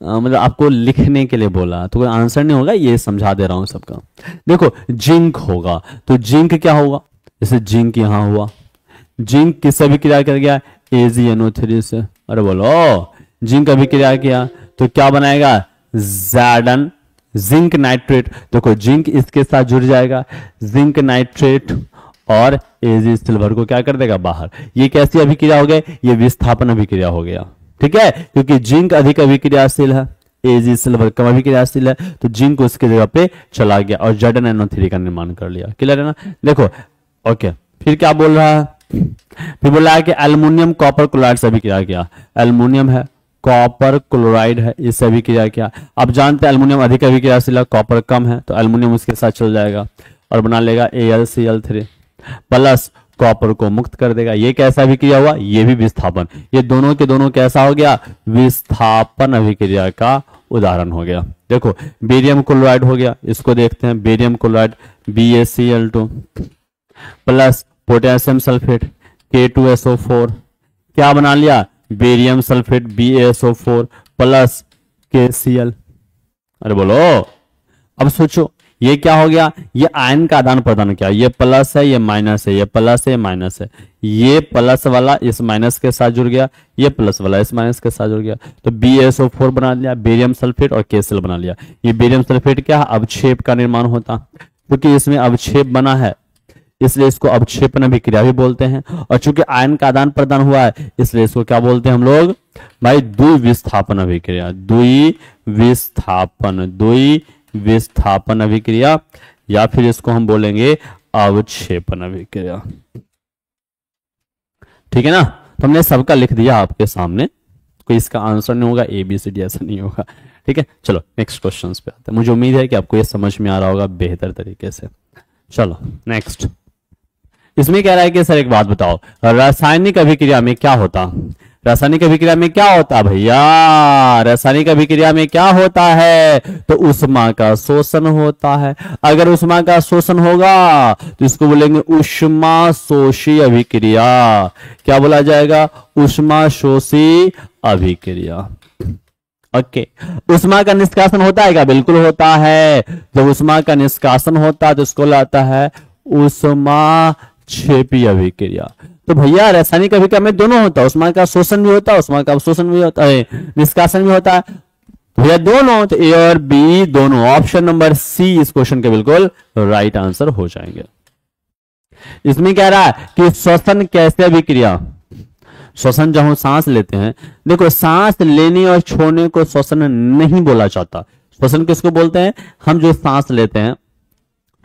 मतलब आपको लिखने के लिए बोला तो कोई आंसर नहीं होगा, ये समझा दे रहा हूं सबका। देखो जिंक होगा, तो जिंक क्या होगा, जैसे जिंक यहां हुआ, जिंक किससे अभिक्रिया कर गया, AgNO3 से, अरे बोलो जिंक अभिक्रिया किया तो क्या बनाएगा, Zn जिंक नाइट्रेट। देखो जिंक इसके साथ जुड़ जाएगा, जिंक नाइट्रेट और Ag सिल्वर को क्या कर देगा बाहर। ये कैसी अभिक्रिया हो गई, ये विस्थापन अभिक्रिया हो गया। ठीक है, क्योंकि जिंक अधिक अभिक्रियाशील है, Ag सिल्वर कम अभिक्रियाशील है, तो जिंक उसकी जगह पे चला गया और ZnNO3 का निर्माण कर लिया। क्लियर है ना। देखो ओके, फिर क्या बोल रहा है, फिर बोल रहा है कि एल्युमिनियम कॉपर क्लोराइड से अभिक्रिया किया। एल्युमिनियम है, कॉपर क्लोराइड है, इससे अभिक्रिया किया। अब जानते हैं एल्युमिनियम अधिक अभिक्रियाशील है, कॉपर कम है, तो एल्युमिनियम उसके साथ चल जाएगा और बना लेगा AlCl3 प्लस कॉपर को मुक्त कर देगा। ये कैसा अभिक्रिया हुआ, ये भी विस्थापन। ये दोनों के दोनों कैसा हो गया, विस्थापन अभिक्रिया का उदाहरण हो गया। देखो बेरियम क्लोराइड हो गया, इसको देखते हैं, barium chloride BaCl2 plus potassium sulphate K2SO4, क्या बना लिया, barium sulphate BaSO4 plus KCl। अरे बोलो, अब सोचो ये क्या हो गया, ये आयन का आदान प्रदान किया, ये प्लस है ये माइनस है, ये प्लस है ये माइनस है, ये प्लस वाला इस माइनस के साथ जुड़ गया, ये प्लस वाला इस माइनस के साथ जुड़ गया, तो BaSO4 बना लिया, बेरियम सल्फेट और KCl बना लिया। ये बेरियम सल्फेट क्या है, अवक्षेप का निर्माण होता, क्योंकि इसमें अवक्षेप बना है इसलिए इसको अवक्षेपन अभिक्रिया भी बोलते हैं। और चूंकि आयन का आदान प्रदान हुआ है इसलिए इसको क्या बोलते हैं हम लोग भाई, द्विविस्थापन अभिक्रिया, द्विविस्थापन अभिक्रिया, या फिर इसको हम बोलेंगे अवक्षेपन अभिक्रिया। ठीक है ना, तो हमने सबका लिख दिया आपके सामने, कोई इसका आंसर नहीं होगा, ABCD ऐसा नहीं होगा। ठीक है, चलो नेक्स्ट क्वेश्चन पे आते हैं। मुझे उम्मीद है कि आपको ये समझ में आ रहा होगा बेहतर तरीके से। चलो नेक्स्ट, इसमें कह रहा है कि सर एक बात बताओ, रासायनिक अभिक्रिया में क्या होता, रासायनिक अभिक्रिया में क्या होता भैया, रासायनिक अभिक्रिया में क्या होता है, तो उष्मा का शोषण होता है। अगर उष्मा का शोषण होगा तो इसको बोलेंगे उष्मा शोषी अभिक्रिया। क्या बोला जाएगा, उष्मा शोषी अभिक्रिया। ओके, उष्मा का निष्कासन होता है क्या, बिल्कुल होता है। जब उष्मा का निष्कासन होता है तो इसको लाता है उष्मा क्षेपी अभिक्रिया। तो भैया रासायनिक अभिक्रिया में दोनों होता है, उष्मा का शोषण भी होता है, उष्मा का अवशोषण भी होता है, निष्कासन भी होता है। भैया दोनों, तो ए और बी दोनों। ऑप्शन नंबर सी इस क्वेश्चन के बिल्कुल राइट आंसर हो जाएंगे। इसमें कह रहा है कि श्वसन कैसे अभिक्रिया, श्वसन जब हम सांस लेते हैं, देखो सांस लेने और छोड़ने को श्वसन नहीं बोला जाता। श्वसन किसको बोलते हैं? हम जो सांस लेते हैं,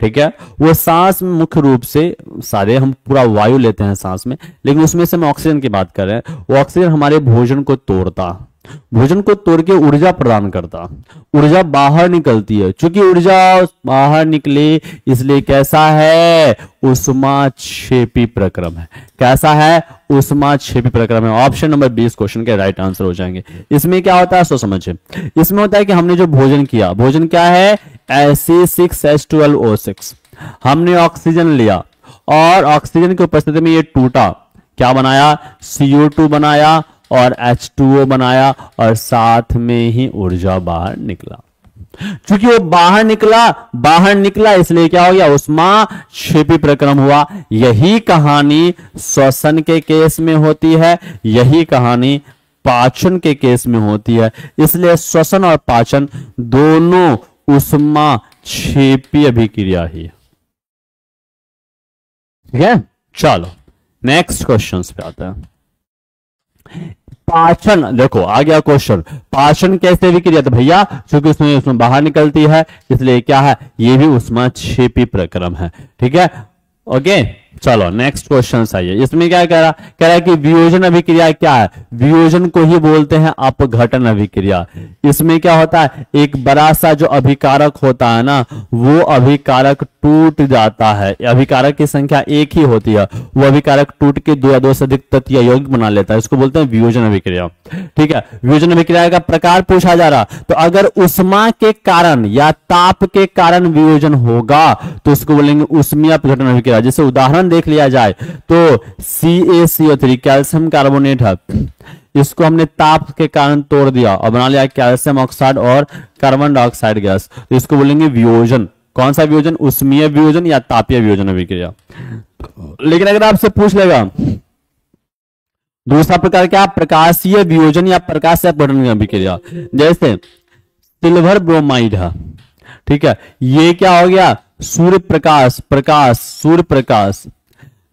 ठीक है, वो सांस मुख्य रूप से सारे हम पूरा वायु लेते हैं सांस में, लेकिन उसमें से हम ऑक्सीजन की बात कर रहे हैं। वो ऑक्सीजन हमारे भोजन को तोड़ता, भोजन को तोड़ के ऊर्जा प्रदान करता, ऊर्जा बाहर निकलती है। चूंकि ऊर्जा बाहर निकले इसलिए कैसा है? ऊष्माक्षेपी प्रक्रम है। कैसा है? ऊष्माक्षेपी प्रक्रम है। ऑप्शन नंबर 20 क्वेश्चन के राइट आंसर हो जाएंगे। इसमें क्या होता है सो समझिए। इसमें होता है कि हमने जो भोजन किया, भोजन क्या है? Ac6H12O6। हमने ऑक्सीजन लिया और ऑक्सीजन की उपस्थिति में ये टूटा, क्या बनाया? CO2 बनाया और H2O बनाया और साथ में ही ऊर्जा बाहर निकला। चूंकि वो बाहर निकला इसलिए क्या हो गया? ऊष्माक्षेपी प्रक्रम हुआ। यही कहानी श्वसन के केस में होती है, यही कहानी पाचन के केस में होती है। इसलिए श्वसन और पाचन दोनों ऊष्माक्षेपी अभिक्रिया ही है। ठीक है, चलो नेक्स्ट क्वेश्चन पे आते हैं। पाचन, देखो आ गया क्वेश्चन, पाचन कैसे अभिक्रिया? तो भैया क्योंकि उसमें बाहर निकलती है इसलिए क्या है? ये भी ऊष्माक्षेपी प्रक्रम है। ठीक है, ओके, चलो नेक्स्ट क्वेश्चन आइए। इसमें क्या कह रहा है कि वियोजन अभिक्रिया क्या है? वियोजन को ही बोलते हैं अपघटन अभिक्रिया। इसमें क्या होता है? एक बड़ा सा जो अभिकारक होता है ना, वो अभिकारक टूट जाता है। अभिकारक की संख्या एक ही होती है, वो अभिकारक टूट के दो या दो से अधिक तत्व यौगिक बना लेता है। इसको बोलते हैं वियोजन अभिक्रिया। ठीक है, वियोजन अभिक्रिया का प्रकार पूछा जा रहा, तो अगर उष्मा के कारण या ताप के कारण वियोजन होगा तो उसको बोलेंगे ऊष्मीय अपघटन अभिक्रिया। जैसे उदाहरण देख लिया जाए तो CaCO3 कैल्शियम कार्बोनेट है, इसको हमने ताप के कारण तोड़ दिया और बना लिया कैल्शियम ऑक्साइड और कार्बन डाइऑक्साइड गैस। तो इसको बोलेंगे वियोजन। कौन सा वियोजन? ऊष्मीय वियोजन या तापीय वियोजन अभिक्रिया। लेकिन अगर आपसे पूछ लेगा दूसरा प्रकार क्या? प्रकाशीय वियोजन या प्रकाशीय अपघटन अभिक्रिया। जैसे सिल्वर ब्रोमाइड है, ठीक है, ये क्या हो गया? सूर्य प्रकाश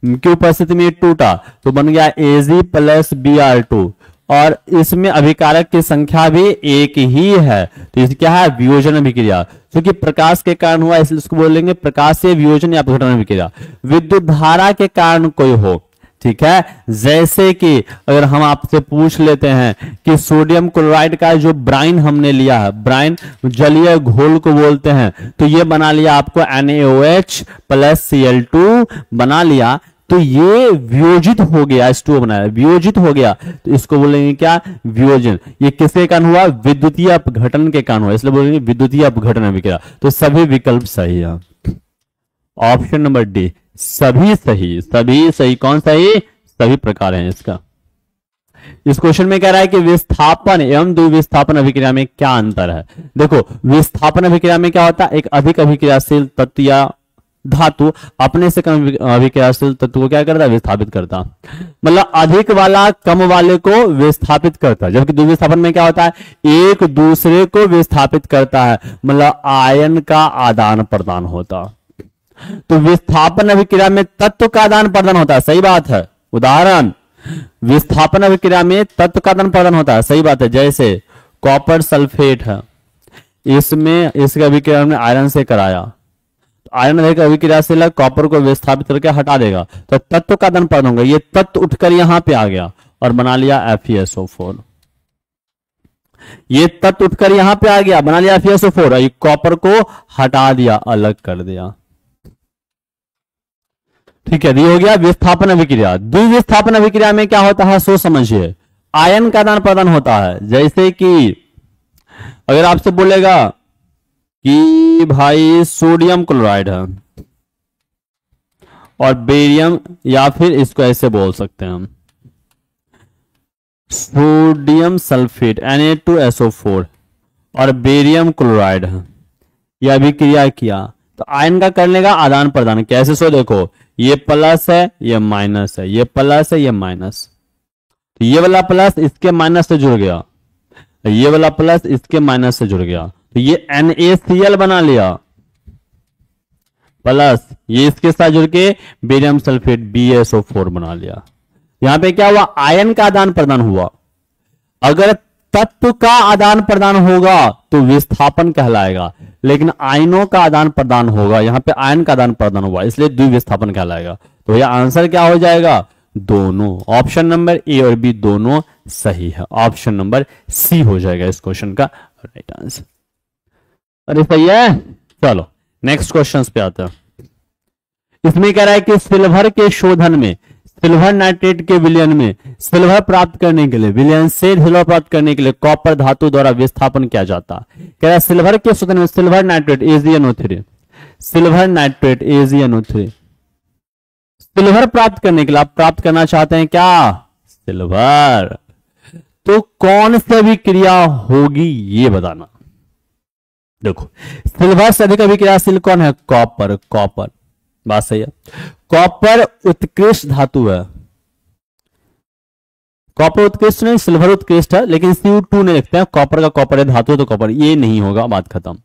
की उपस्थिति में टूटा तो बन गया Ag+Br2 और इसमें अभिकारक की संख्या भी एक ही है, तो इस क्या है? वियोजन अभिक्रिया। क्योंकि प्रकाश के कारण हुआ इसलिए इसको बोलेंगे प्रकाशीय वियोजन या अपघटन अभिक्रिया। विद्युत धारा के कारण कोई हो, ठीक है, जैसे कि अगर हम आपसे पूछ लेते हैं कि सोडियम क्लोराइड का जो ब्राइन हमने लिया है, ब्राइन जलीय घोल को बोलते हैं, तो ये बना लिया आपको NaOH+Cl2 बना लिया, तो ये वियोजित हो गया, H2O बनाया, वियोजित हो गया, तो इसको बोलेंगे क्या? वियोजन। ये किसके कारण हुआ? विद्युतीय अपघटन के कारण हुआ, इसलिए बोलेंगे विद्युतीय अपघटन अभिक्रिया। तो सभी विकल्प सही है। ऑप्शन नंबर डी सभी सही। कौन सही? सभी प्रकार हैं इसका। इस क्वेश्चन में कह रहा है कि विस्थापन एवं द्विविस्थापन अभिक्रिया में क्या अंतर है? देखो विस्थापन अभिक्रिया में क्या होता है? एक अधिक अभिक्रियाशील तत्व या धातु अपने से कम अभिक्रियाशील तत्व को क्या करता है? विस्थापित करता। मतलब अधिक वाला कम वाले को विस्थापित करता है, जबकि द्विविस्थापन में क्या होता है? एक दूसरे को विस्थापित करता है, मतलब आयन का आदान प्रदान होता। तो विस्थापन अभिक्रिया में तत्व का आदान प्रदान होता है, सही बात है। उदाहरण, विस्थापन अभिक्रिया में तत्व का आदान प्रदान होता है, सही बात है। जैसे कॉपर सल्फेट है, इसमें इसका अभिक्रिया हमने आयरन से कराया, तो आयरन अभिक्रिया से कॉपर को विस्थापित करके हटा देगा, तो तत्व का आदान प्रदान होगा। ये तत्व उठकर यहां पे आ गया और बना लिया FeSO4। ये तत्व उठकर यहां पे आ गया, बना लिया FeSO4, और कॉपर को हटा दिया, अलग कर दिया। ठीक है, ये हो गया विस्थापन अभिक्रिया। द्विविस्थापन अभिक्रिया में क्या होता है सो समझिए, आयन का आदान प्रदान होता है। जैसे कि अगर आपसे बोलेगा कि भाई सोडियम क्लोराइड है और बेरियम, या फिर इसको ऐसे बोल सकते हैं हम सोडियम सल्फेट Na2SO4 और बेरियम क्लोराइड है, यह अभिक्रिया किया, तो आयन का करने का आदान प्रदान कैसे? सो देखो, ये प्लस है, ये माइनस है, ये प्लस है, ये माइनस। तो ये वाला प्लस इसके माइनस से जुड़ गया, ये वाला प्लस इसके माइनस से जुड़ गया, तो ये NaCl बना लिया, प्लस ये इसके साथ जुड़ के बेरियम सल्फेट BaSO4 बना लिया। यहां पे क्या हुआ, आयन का आदान प्रदान हुआ। अगर तत्व का आदान प्रदान होगा तो विस्थापन कहलाएगा, लेकिन आयनों का आदान प्रदान होगा, यहां पे आयन का आदान प्रदान हुआ इसलिए द्विविस्थापन कहलाएगा। तो यह आंसर क्या हो जाएगा, दोनों। ऑप्शन नंबर ए और बी दोनों सही है, ऑप्शन नंबर सी हो जाएगा इस क्वेश्चन का राइट आंसर। अरे सही है। चलो नेक्स्ट क्वेश्चन पे आते हैं। इसमें कह रहा है कि सिल्वर के शोधन में, सिल्वर नाइट्रेट के विलयन में सिल्वर प्राप्त करने के लिए, विलयन से सिल्वर प्राप्त करने के लिए कॉपर धातु द्वारा विस्थापन किया जाता है। कह रहा है सिल्वर के शोधन में silver nitrate AgNO3, silver nitrate AgNO3 silver प्राप्त करने के लिए, आप प्राप्त करना चाहते हैं क्या, सिल्वर, तो कौन सी अभिक्रिया होगी ये बताना। देखो सिल्वर से अधिक अभिक्रियाशील कौन है, कॉपर, कॉपर, बात सही है। कॉपर उत्कृष्ट धातु है, कॉपर उत्कृष्ट नहीं, सिल्वर उत्कृष्ट है, लेकिन Cu2 नहीं लिखते हैं, कॉपर का कॉपर है, धातु तो कॉपर, ये नहीं होगा, बात खत्म।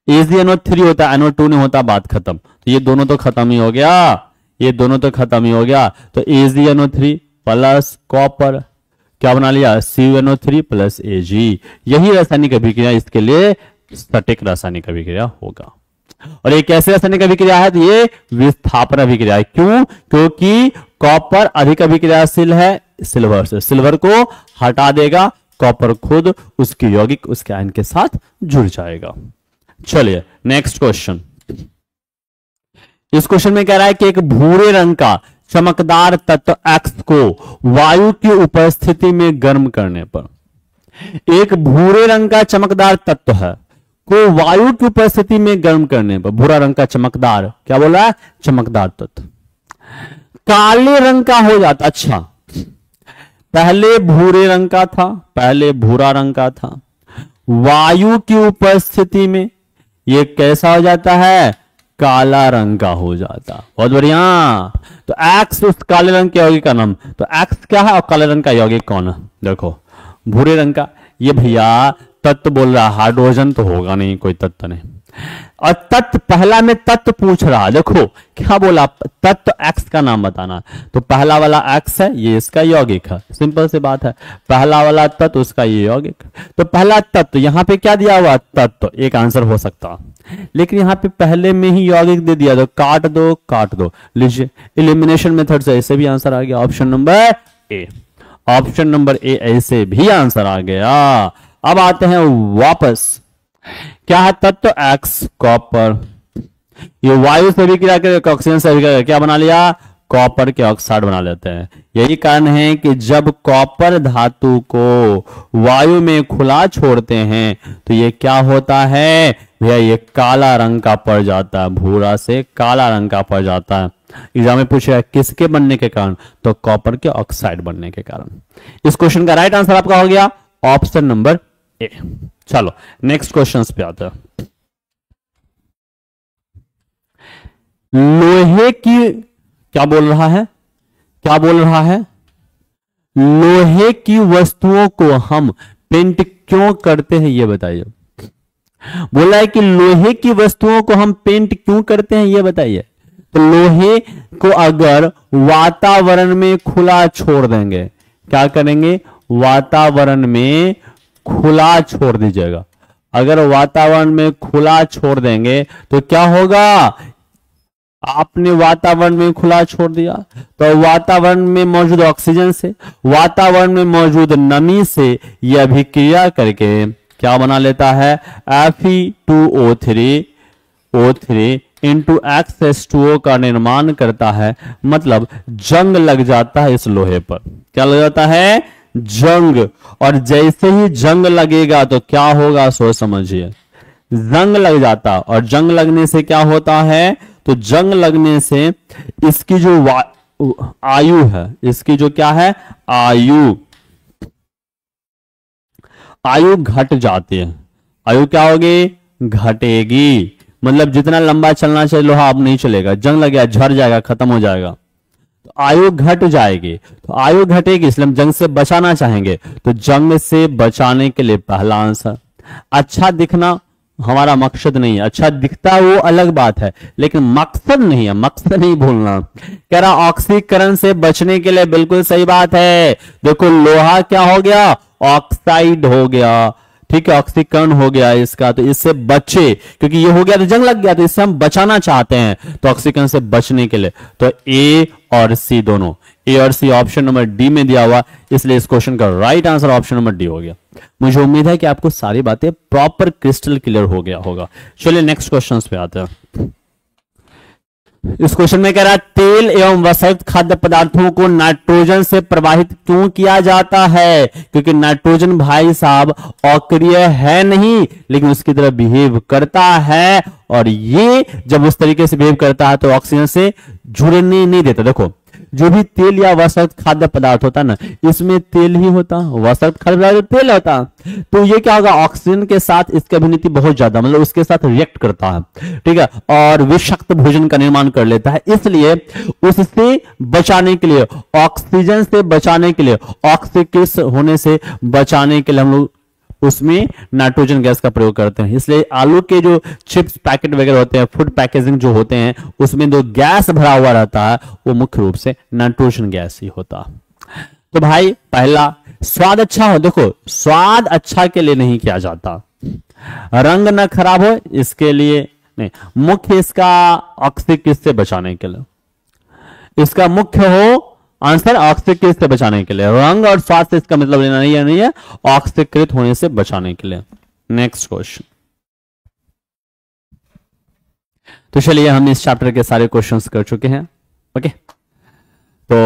AgNO3 होता है, NO2 नहीं होता, बात खत्म। तो ये दोनों तो खत्म ही हो गया, ये दोनों तो खत्म ही हो गया। तो AgNO3 प्लस कॉपर क्या बना लिया, CuNO3 प्लस Ag। यही रासायनिक अभिक्रिया इसके लिए सटीक रासायनिक अभिक्रिया होगा। और ये कैसे रासायनिक अभिक्रिया है, तो ये विस्थापन अभिक्रिया है। क्यों, क्योंकि कॉपर अधिक अभिक्रियाशील है सिल्वर से, सिल्वर को हटा देगा, कॉपर खुद उसकी यौगिक उसके आयन के साथ जुड़ जाएगा। चलिए नेक्स्ट क्वेश्चन। इस क्वेश्चन में कह रहा है कि एक भूरे रंग का चमकदार तत्व X को वायु की उपस्थिति में गर्म करने पर, एक भूरे रंग का चमकदार तत्व है को वायु की उपस्थिति में गर्म करने पर, भूरा रंग का चमकदार, क्या बोला है, चमकदार तत्व काले रंग का हो जाता। अच्छा, पहले भूरे रंग का था, पहले भूरा रंग का था, वायु की उपस्थिति में ये कैसा हो जाता है, काला रंग का हो जाता। बहुत बढ़िया। तो X उस काले रंग के यौगिक का नाम, तो X क्या है और काले रंग का यौगिक कौन है, देखो भूरे रंग का, ये भैया तत्व बोल रहा, हाइड्रोजन तो होगा नहीं, कोई तत्व नहीं। और तत्व, पहला में तत्व पूछ रहा, देखो क्या बोला, तत्व X का नाम बताना। तो पहला वाला X है, ये इसका यौगिक है, सिंपल सी बात है, पहला वाला तत्व उसका ये यौगिक। तो पहला तत्व, यहां पे क्या दिया हुआ, तत्व, एक आंसर हो सकता, लेकिन यहां पे पहले में ही यौगिक दे दिया, तो काट दो, काट दो, लीजिए एलिमिनेशन मेथड से ऐसे भी आंसर आ गया, ऑप्शन नंबर ए, ऑप्शन नंबर ए ऐसे भी आंसर आ गया। अब आते हैं वापस, क्या है तत्व X, कॉपर, ये वायु से अभिक्रिया करके ऑक्सीजन से अभिक्रिया क्या बना लिया, कॉपर के ऑक्साइड बना लेते हैं। यही कारण है कि जब कॉपर धातु को वायु में खुला छोड़ते हैं तो ये क्या होता है भैया, ये काला रंग का पड़ जाता है, भूरा से काला रंग का पड़ जाता है। एग्जाम में पूछा है किसके बनने के कारण, तो कॉपर के ऑक्साइड बनने के कारण। इस क्वेश्चन का राइट आंसर आपका हो गया ऑप्शन नंबर ए। चलो नेक्स्ट क्वेश्चन पे आते हैं। लोहे की, क्या बोल रहा है, क्या बोल रहा है, लोहे की वस्तुओं को हम पेंट क्यों करते हैं ये बताइए। बोला है कि लोहे की वस्तुओं को हम पेंट क्यों करते हैं ये बताइए। तो लोहे को अगर वातावरण में खुला छोड़ देंगे, क्या करेंगे, वातावरण में खुला छोड़ दीजिएगा। अगर वातावरण में खुला छोड़ देंगे तो क्या होगा, आपने वातावरण में खुला छोड़ दिया तो वातावरण में मौजूद ऑक्सीजन से, वातावरण में मौजूद नमी से यह अभिक्रिया करके क्या बना लेता है, Fe2O3 इंटू X2O का निर्माण करता है। मतलब जंग लग जाता है इस लोहे पर, क्या लग जाता है, जंग। और जैसे ही जंग लगेगा तो क्या होगा, सोच समझिए, जंग लग जाता, और जंग लगने से क्या होता है, तो जंग लगने से इसकी जो आयु है, इसकी जो क्या है, आयु घट जाती है। आयु क्या होगी, घटेगी। मतलब जितना लंबा चलना चाहिए लोहा अब नहीं चलेगा, जंग लग गया, झड़ जाएगा, खत्म हो जाएगा, तो आयु घट जाएगी। तो आयु घटेगी, इसलिए हम जंग से बचाना चाहेंगे। तो जंग से बचाने के लिए पहला आंसर। अच्छा दिखना हमारा मकसद नहीं है, अच्छा दिखता है वो अलग बात है, लेकिन मकसद नहीं है, मकसद नहीं भूलना। कह रहा ऑक्सीकरण से बचने के लिए, बिल्कुल सही बात है। देखो लोहा क्या हो गया, ऑक्साइड हो गया, ठीक है, ऑक्सीकरण हो गया इसका, तो इससे बचे, क्योंकि ये हो गया तो जंग लग गया, तो इससे हम बचाना चाहते हैं, तो ऑक्सीकरण से बचने के लिए। तो ए और सी दोनों, ए और सी ऑप्शन नंबर डी में दिया हुआ, इसलिए इस क्वेश्चन का right answer option number D हो गया। मुझे उम्मीद है कि आपको सारी बातें प्रॉपर क्रिस्टल क्लियर हो गया होगा। चलिए नेक्स्ट क्वेश्चन पे आते हैं। इस क्वेश्चन में कह रहा है तेल एवं वसायुक्त खाद्य पदार्थों को नाइट्रोजन से प्रवाहित क्यों किया जाता है? क्योंकि नाइट्रोजन भाई साहब अक्रिय है नहीं, लेकिन उसकी तरह बिहेव करता है, और ये जब उस तरीके से बिहेव करता है तो ऑक्सीजन से जुड़ने नहीं देता। देखो जो भी तेल या वसायुक्त खाद्य पदार्थ होता है ना, इसमें तेल ही होता, वसायुक्त खाद्य पदार्थ तेल होता, तो ये क्या होगा, ऑक्सीजन के साथ इसकी अभिनीति बहुत ज्यादा, मतलब उसके साथ रिएक्ट करता है, ठीक है, और विषाक्त भोजन का निर्माण कर लेता है। इसलिए उससे बचाने के लिए, ऑक्सीजन से बचाने के लिए, ऑक्सीकृत होने से बचाने के लिए हम लोग उसमें नाइट्रोजन गैस का प्रयोग करते हैं। इसलिए आलू के जो चिप्स पैकेट वगैरह होते हैं, फूड पैकेजिंग जो होते हैं, उसमें जो गैस भरा हुआ रहता है वो मुख्य रूप से नाइट्रोजन गैस ही होता। तो भाई पहला, स्वाद अच्छा हो, देखो स्वाद अच्छा के लिए नहीं किया जाता, रंग ना खराब हो इसके लिए नहीं, मुख्य इसका ऑक्सीकृत से बचाने के लिए, इसका मुख्य हो आंसर ऑक्सीकृत से बचाने के लिए। रंग और स्वाद से इसका मतलब लेना नहीं है, ऑक्सीकृत होने से बचाने के लिए। Next question. तो चलिए हम इस चैप्टर के सारे क्वेश्चंस कर चुके हैं, ओके। तो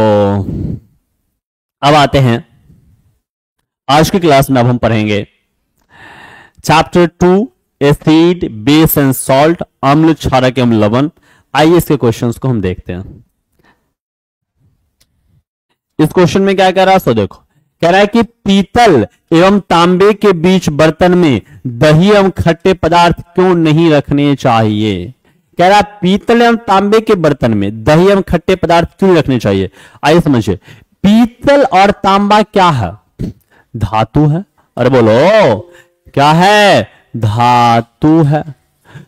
अब आते हैं आज की क्लास में, अब हम पढ़ेंगे chapter 2 acid base and salt, अम्ल क्षारक एवं लवण। आइए इसके क्वेश्चंस को हम देखते हैं। इस क्वेश्चन में क्या कह रहा है, सो देखो, कह रहा है कि पीतल एवं तांबे के बीच बर्तन में दही एवं खट्टे पदार्थ क्यों नहीं रखने चाहिए? कह रहा है पीतल एवं तांबे के बर्तन में दही एवं खट्टे पदार्थ क्यों रखने चाहिए। आइए समझिए, पीतल और तांबा क्या है, धातु है। अरे बोलो क्या है, धातु है।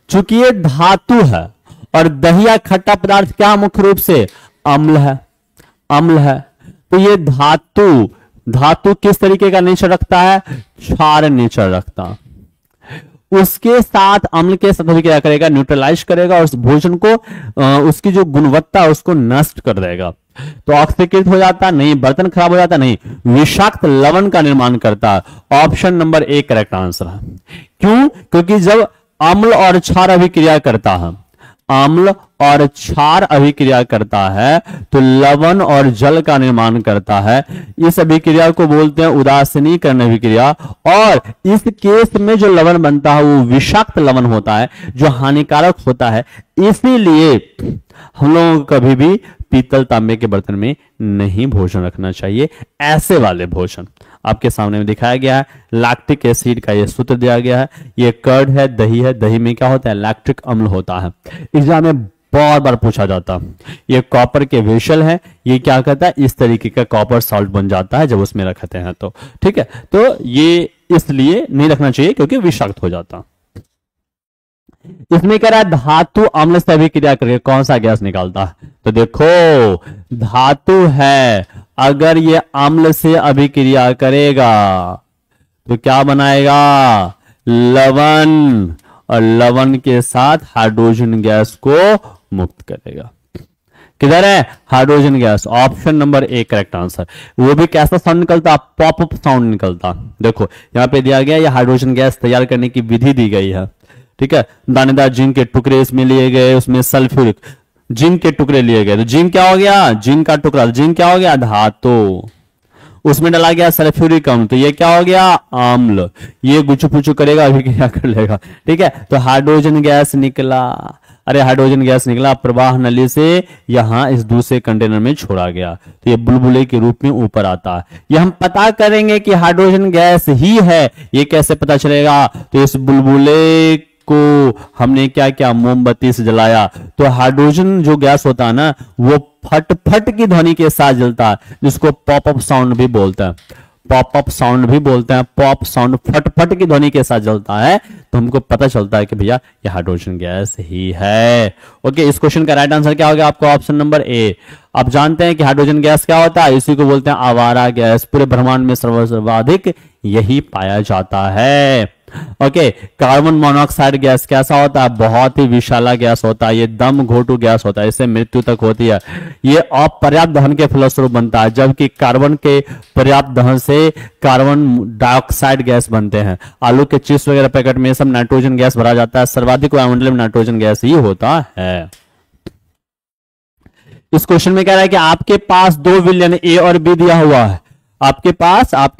चूंकि ये धातु है और दही या खट्टा पदार्थ क्या मुख्य रूप से अम्ल है, अम्ल है, तो ये धातु किस तरीके का नेचर रखता है, क्षार नेचर रखता। उसके साथ अम्ल के साथ क्या करेगा, न्यूट्रलाइज करेगा और उस भोजन को उसकी जो गुणवत्ता है उसको नष्ट कर देगा। तो ऑक्सीकृत हो जाता नहीं, बर्तन खराब हो जाता नहीं, विषाक्त लवण का निर्माण करता है। Option number A correct answer है। क्यों? क्योंकि जब अम्ल और क्षार अभिक्रिया करता है, अम्ल और क्षार अभिक्रिया करता है तो लवण और जल का निर्माण करता है। इस अभिक्रिया को बोलते हैं उदासीनीकरण अभिक्रिया, और इस केस में जो लवण बनता है वो विषाक्त लवण होता है जो हानिकारक होता है। इसीलिए हम लोगों को कभी भी पीतल तांबे के बर्तन में नहीं भोजन रखना चाहिए। ऐसे वाले भोजन आपके सामने में दिखाया गया है, लैक्टिक एसिड का ये सूत्र दिया गया है, ये कर्ड है, दही है, दही में क्या होता है, लैक्टिक अम्ल होता है। एग्जाम में बहुत बार पूछा जाता, ये कॉपर के वेसल है, ये क्या कहता है, इस तरीके का कॉपर सॉल्ट बन जाता है जब उसमें रखते हैं तो, ठीक है। तो ये इसलिए नहीं रखना चाहिए क्योंकि विषाक्त हो जाता। इसमें कह रहा है धातु अम्ल से अभिक्रिया करके कौन सा गैस निकालता है, तो देखो धातु है, अगर ये अम्ल से अभिक्रिया करेगा तो क्या बनाएगा, लवण, और लवण के साथ हाइड्रोजन गैस को मुक्त करेगा। किधर है, hydrogen gas. Option number A correct answer. वो भी कैसा साउंड निकलता, पॉपअप साउंड निकलता। देखो यहां पे दिया गया, ये हाइड्रोजन गैस तैयार करने की विधि दी गई है, ठीक है। दानेदार जिंक के टुकड़े इसमें लिए गए, उसमें सल्फ्यूरिक जिंक के टुकड़े लिए गए, तो जिंक क्या हो गया, जिंक का टुकड़ा, जिंक क्या हो गया, धातु, उसमें डाला गया सल्फ्यूरिक अम्ल, तो ये क्या हो गया, अम्ल, ये गुचु पुचु करेगा, अभिक्रिया कर लेगा, ठीक है। तो हाइड्रोजन गैस निकला, अरे हाइड्रोजन गैस निकला, प्रवाह नली से यहां इस दूसरे कंटेनर में छोड़ा गया, तो ये बुलबुले के रूप में ऊपर आता है। ये हम पता करेंगे कि हाइड्रोजन गैस ही है, ये कैसे पता चलेगा, तो इस बुलबुले को हमने क्या किया, मोमबत्ती से जलाया, तो हाइड्रोजन जो गैस होता है ना वो फट फट की ध्वनि के साथ जलता है, जिसको पॉप अप साउंड भी बोलते हैं, पॉप अप साउंड भी बोलते हैं। पॉप साउंड फट फट की ध्वनि के साथ जलता है, तो हमको पता चलता है कि भैया ये हाइड्रोजन गैस ही है। ओके, इस क्वेश्चन का राइट आंसर क्या होगा आपका, ऑप्शन नंबर ए। आप जानते हैं कि हाइड्रोजन गैस क्या होता है, इसी को बोलते हैं आवारा गैस। पूरे ब्रह्मांड में सर्वाधिक यही पाया जाता है। ओके, कार्बन मोनोऑक्साइड गैस कैसा होता है, बहुत ही विषैला गैस होता है, ये दम घोटू गैस होता है, इससे मृत्यु तक होती है। ये अपर्याप्त दहन के फलस्वरूप बनता है, जबकि कार्बन के पर्याप्त दहन से कार्बन डाइऑक्साइड गैस बनते हैं। आलू के चिप्स वगैरह पैकेट में सब नाइट्रोजन गैस भरा जाता है, सर्वाधिक वायुमंडल में नाइट्रोजन गैस ही होता है। इस क्वेश्चन में कह रहा है कि आपके पास 2 विलयन ए और बी दिया हुआ है। आपके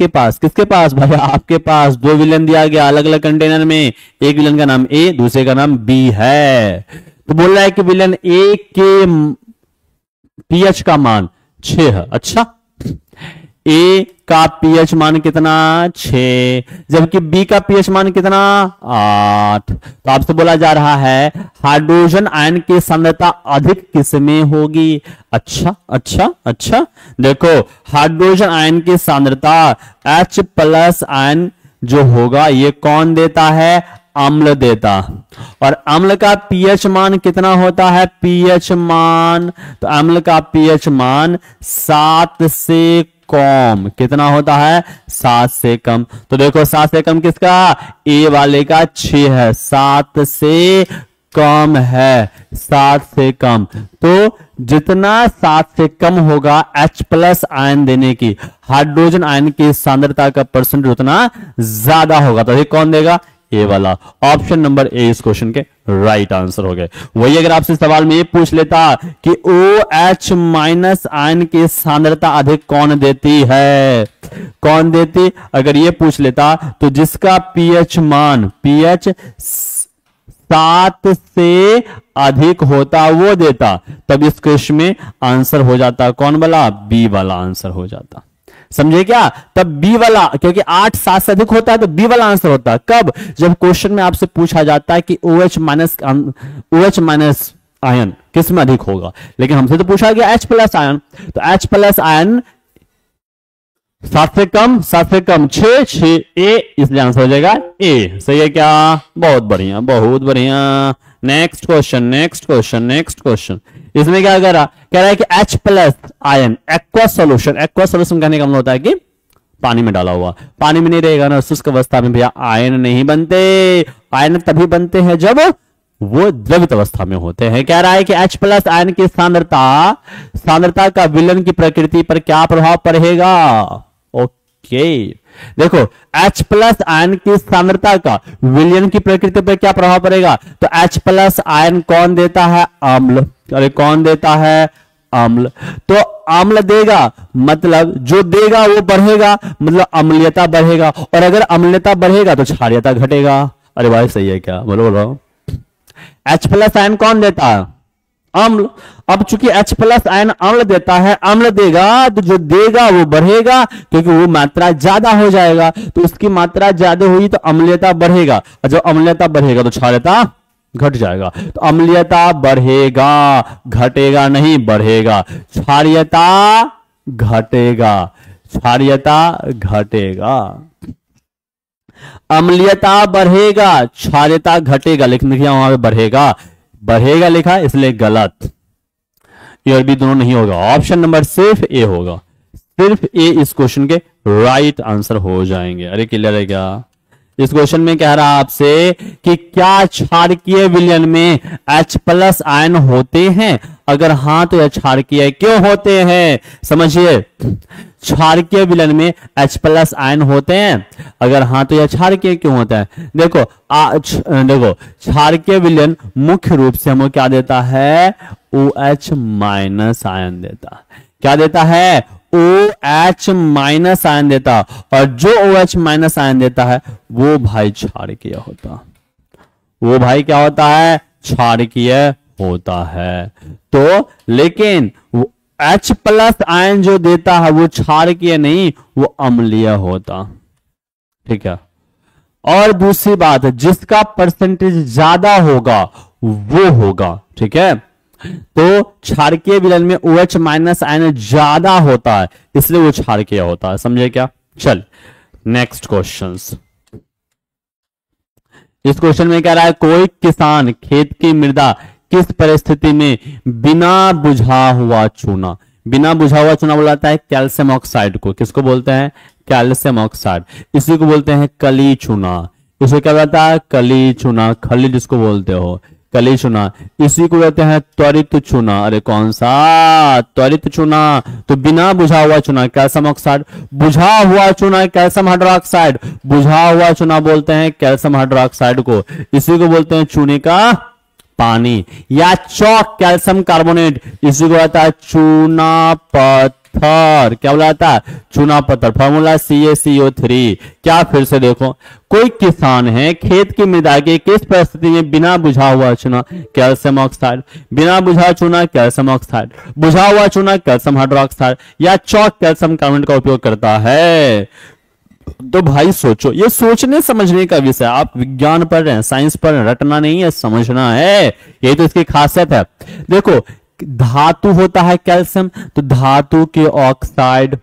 पास किसके पास भाई, आपके पास 2 विलयन दिया गया अलग अलग कंटेनर में, एक विलयन का नाम ए, दूसरे का नाम बी है। तो बोल रहा है कि विलयन ए के पीएच का मान 6 है। अच्छा, ए का पीएच मान कितना, 6, जबकि बी का पीएच मान कितना, 8। तो आपसे बोला जा रहा है हाइड्रोजन आयन की सांद्रता अधिक किसमें होगी। अच्छा, देखो हाइड्रोजन आयन की सांद्रता H+ आयन जो होगा ये कौन देता है, अम्ल देता। और अम्ल का पीएच मान कितना होता है, पीएच मान, तो अम्ल का पीएच मान 7 से कम, कितना होता है, 7 से कम। तो देखो 7 से कम किसका, ए वाले का 6 है, 7 से कम है, 7 से कम। तो जितना 7 से कम होगा H+ आयन देने की, हाइड्रोजन आयन की सांद्रता का परसेंट उतना ज्यादा होगा। तो ये कौन देगा, ए वाला। ऑप्शन नंबर ए इस क्वेश्चन के राइट आंसर हो गए। वही अगर आपसे सवाल में ये पूछ लेता कि OH- आयन की सांद्रता अधिक कौन देती है, कौन देती, अगर ये पूछ लेता तो जिसका पीएच मान 7 से अधिक होता वो देता, तब इस क्वेश्चन में आंसर हो जाता कौन वाला, बी वाला आंसर हो जाता। समझे क्या, तब बी वाला, क्योंकि 8 7 से अधिक होता है तो बी वाला आंसर होता है। कब, जब क्वेश्चन में आपसे पूछा जाता है कि OH- आयन किस में अधिक होगा, लेकिन हमसे तो पूछा गया H+ आयन, तो H+ आयन 7 से कम 6 ए, इसलिए आंसर हो जाएगा ए। सही है क्या, बहुत बढ़िया बहुत बढ़िया। नेक्स्ट क्वेश्चन इसमें क्या कह रहा है कि H+ आयन एक्वा सॉल्यूशन कहने का मतलब होता है कि पानी में डाला हुआ, पानी में नहीं रहेगा ना शुष्क अवस्था में भैया आयन नहीं बनते। आयन तभी बनते हैं जब वो द्रवित अवस्था में होते हैं। कह रहा है कि H+ आयन की सांद्रता का विलयन की प्रकृति पर क्या प्रभाव पड़ेगा। ओके, देखो H+ आयन की सांद्रता का विलयन की प्रकृति पर क्या प्रभाव पड़ेगा, तो H+ आयन कौन देता है, अम्ल। अरे कौन देता है, अम्ल। तो अम्ल देगा मतलब जो देगा वो बढ़ेगा, मतलब अम्लीयता बढ़ेगा, और अगर अम्लीयता बढ़ेगा तो क्षारीयता घटेगा। अरे भाई सही है क्या, बोल रहा हूं। H+ आयन कौन देता है, अम्ल। अब चूंकि H+ आयन अम्ल देता है, अम्ल देगा तो जो देगा वो बढ़ेगा, क्योंकि वो मात्रा ज्यादा हो जाएगा, तो उसकी मात्रा ज्यादा हुई तो अम्लीयता बढ़ेगा, और जब अम्लीयता बढ़ेगा तो क्षारीयता घट जाएगा। तो अम्लीयता बढ़ेगा, घटेगा नहीं, बढ़ेगा। क्षारीयता घटेगा, अम्लीयता बढ़ेगा, क्षारीयता घटेगा, लेकिन देखिए वहां पे बढ़ेगा लिखा, इसलिए गलत। ए और बी दोनों नहीं होगा, ऑप्शन नंबर सिर्फ ए होगा, सिर्फ ए इस क्वेश्चन के राइट आंसर हो जाएंगे। अरे क्लियर है क्या, इस क्वेश्चन में कह रहा आपसे कि क्या क्षारकीय विलयन में H+ आयन होते हैं, अगर हां तो यह क्षारकीय क्यों होते हैं, समझिए। क्षारकीय विलयन में H+ आयन होते हैं, अगर हां तो यह क्षारकीय क्यों होता है। देखो देखो क्षारकीय विलयन मुख्य रूप से हमें क्या देता है, OH- आयन देता, क्या देता है, OH- आयन देता, और जो OH- आयन देता है वो भाई क्षारकीय होता, वो भाई क्या होता है, क्षारकीय होता है। तो लेकिन H+ आयन जो देता है वो क्षारकीय नहीं, वो अम्लीय होता, ठीक है। और दूसरी बात, जिसका परसेंटेज ज्यादा होगा वो होगा, ठीक है। तो क्षारकीय विलयन में OH माइनस आयन ज्यादा होता है, इसलिए वो क्षारकीय होता है, समझे क्या। चल नेक्स्ट क्वेश्चंस। इस क्वेश्चन में कह रहा है कोई किसान खेत की मृदा किस परिस्थिति में बिना बुझा हुआ चूना, बिना बुझा हुआ चूना बोला जाता है कैल्शियम ऑक्साइड को, किसको बोलते हैं, कैल्शियम ऑक्साइड, इसी को बोलते हैं कली चूना। इसे क्या कहता है, कली चूना, खली जिसको बोलते हो, कली चूना। इसी को कहते हैं त्वरित चूना। अरे कौन सा, त्वरित चूना। तो बिना बुझा हुआ चूना कैल्शियम ऑक्साइड, बुझा हुआ चूना कैल्शियम हाइड्रोक्साइड, बुझा हुआ चूना बोलते हैं कैल्शियम हाइड्रोक्साइड को, इसी को बोलते हैं चूने का पानी। या चौक कैल्शियम कार्बोनेट, इसी को कहता है चूना पत्थर, क्या बोला जाता है, चूना पत्थर, फॉर्मूला CaCO3। क्या फिर से देखो, कोई किसान है खेत की मृदा के किस परिस्थिति में बिना बुझा हुआ चूना कैल्शियम ऑक्साइड, बिना बुझा चूना कैल्शियम ऑक्साइड, बुझा हुआ चूना कैल्शियम हाइड्रोक्साइड या चौक कैल्शियम कार्बोनेट का उपयोग करता है। तो भाई सोचो, ये सोचने समझने का विषय, आप विज्ञान पढ़ रहे हैं, साइंस पढ़ रहे हैं, रटना नहीं है, समझना है, यही तो इसकी खासियत है। देखो धातु होता है कैल्शियम, तो धातु के ऑक्साइड,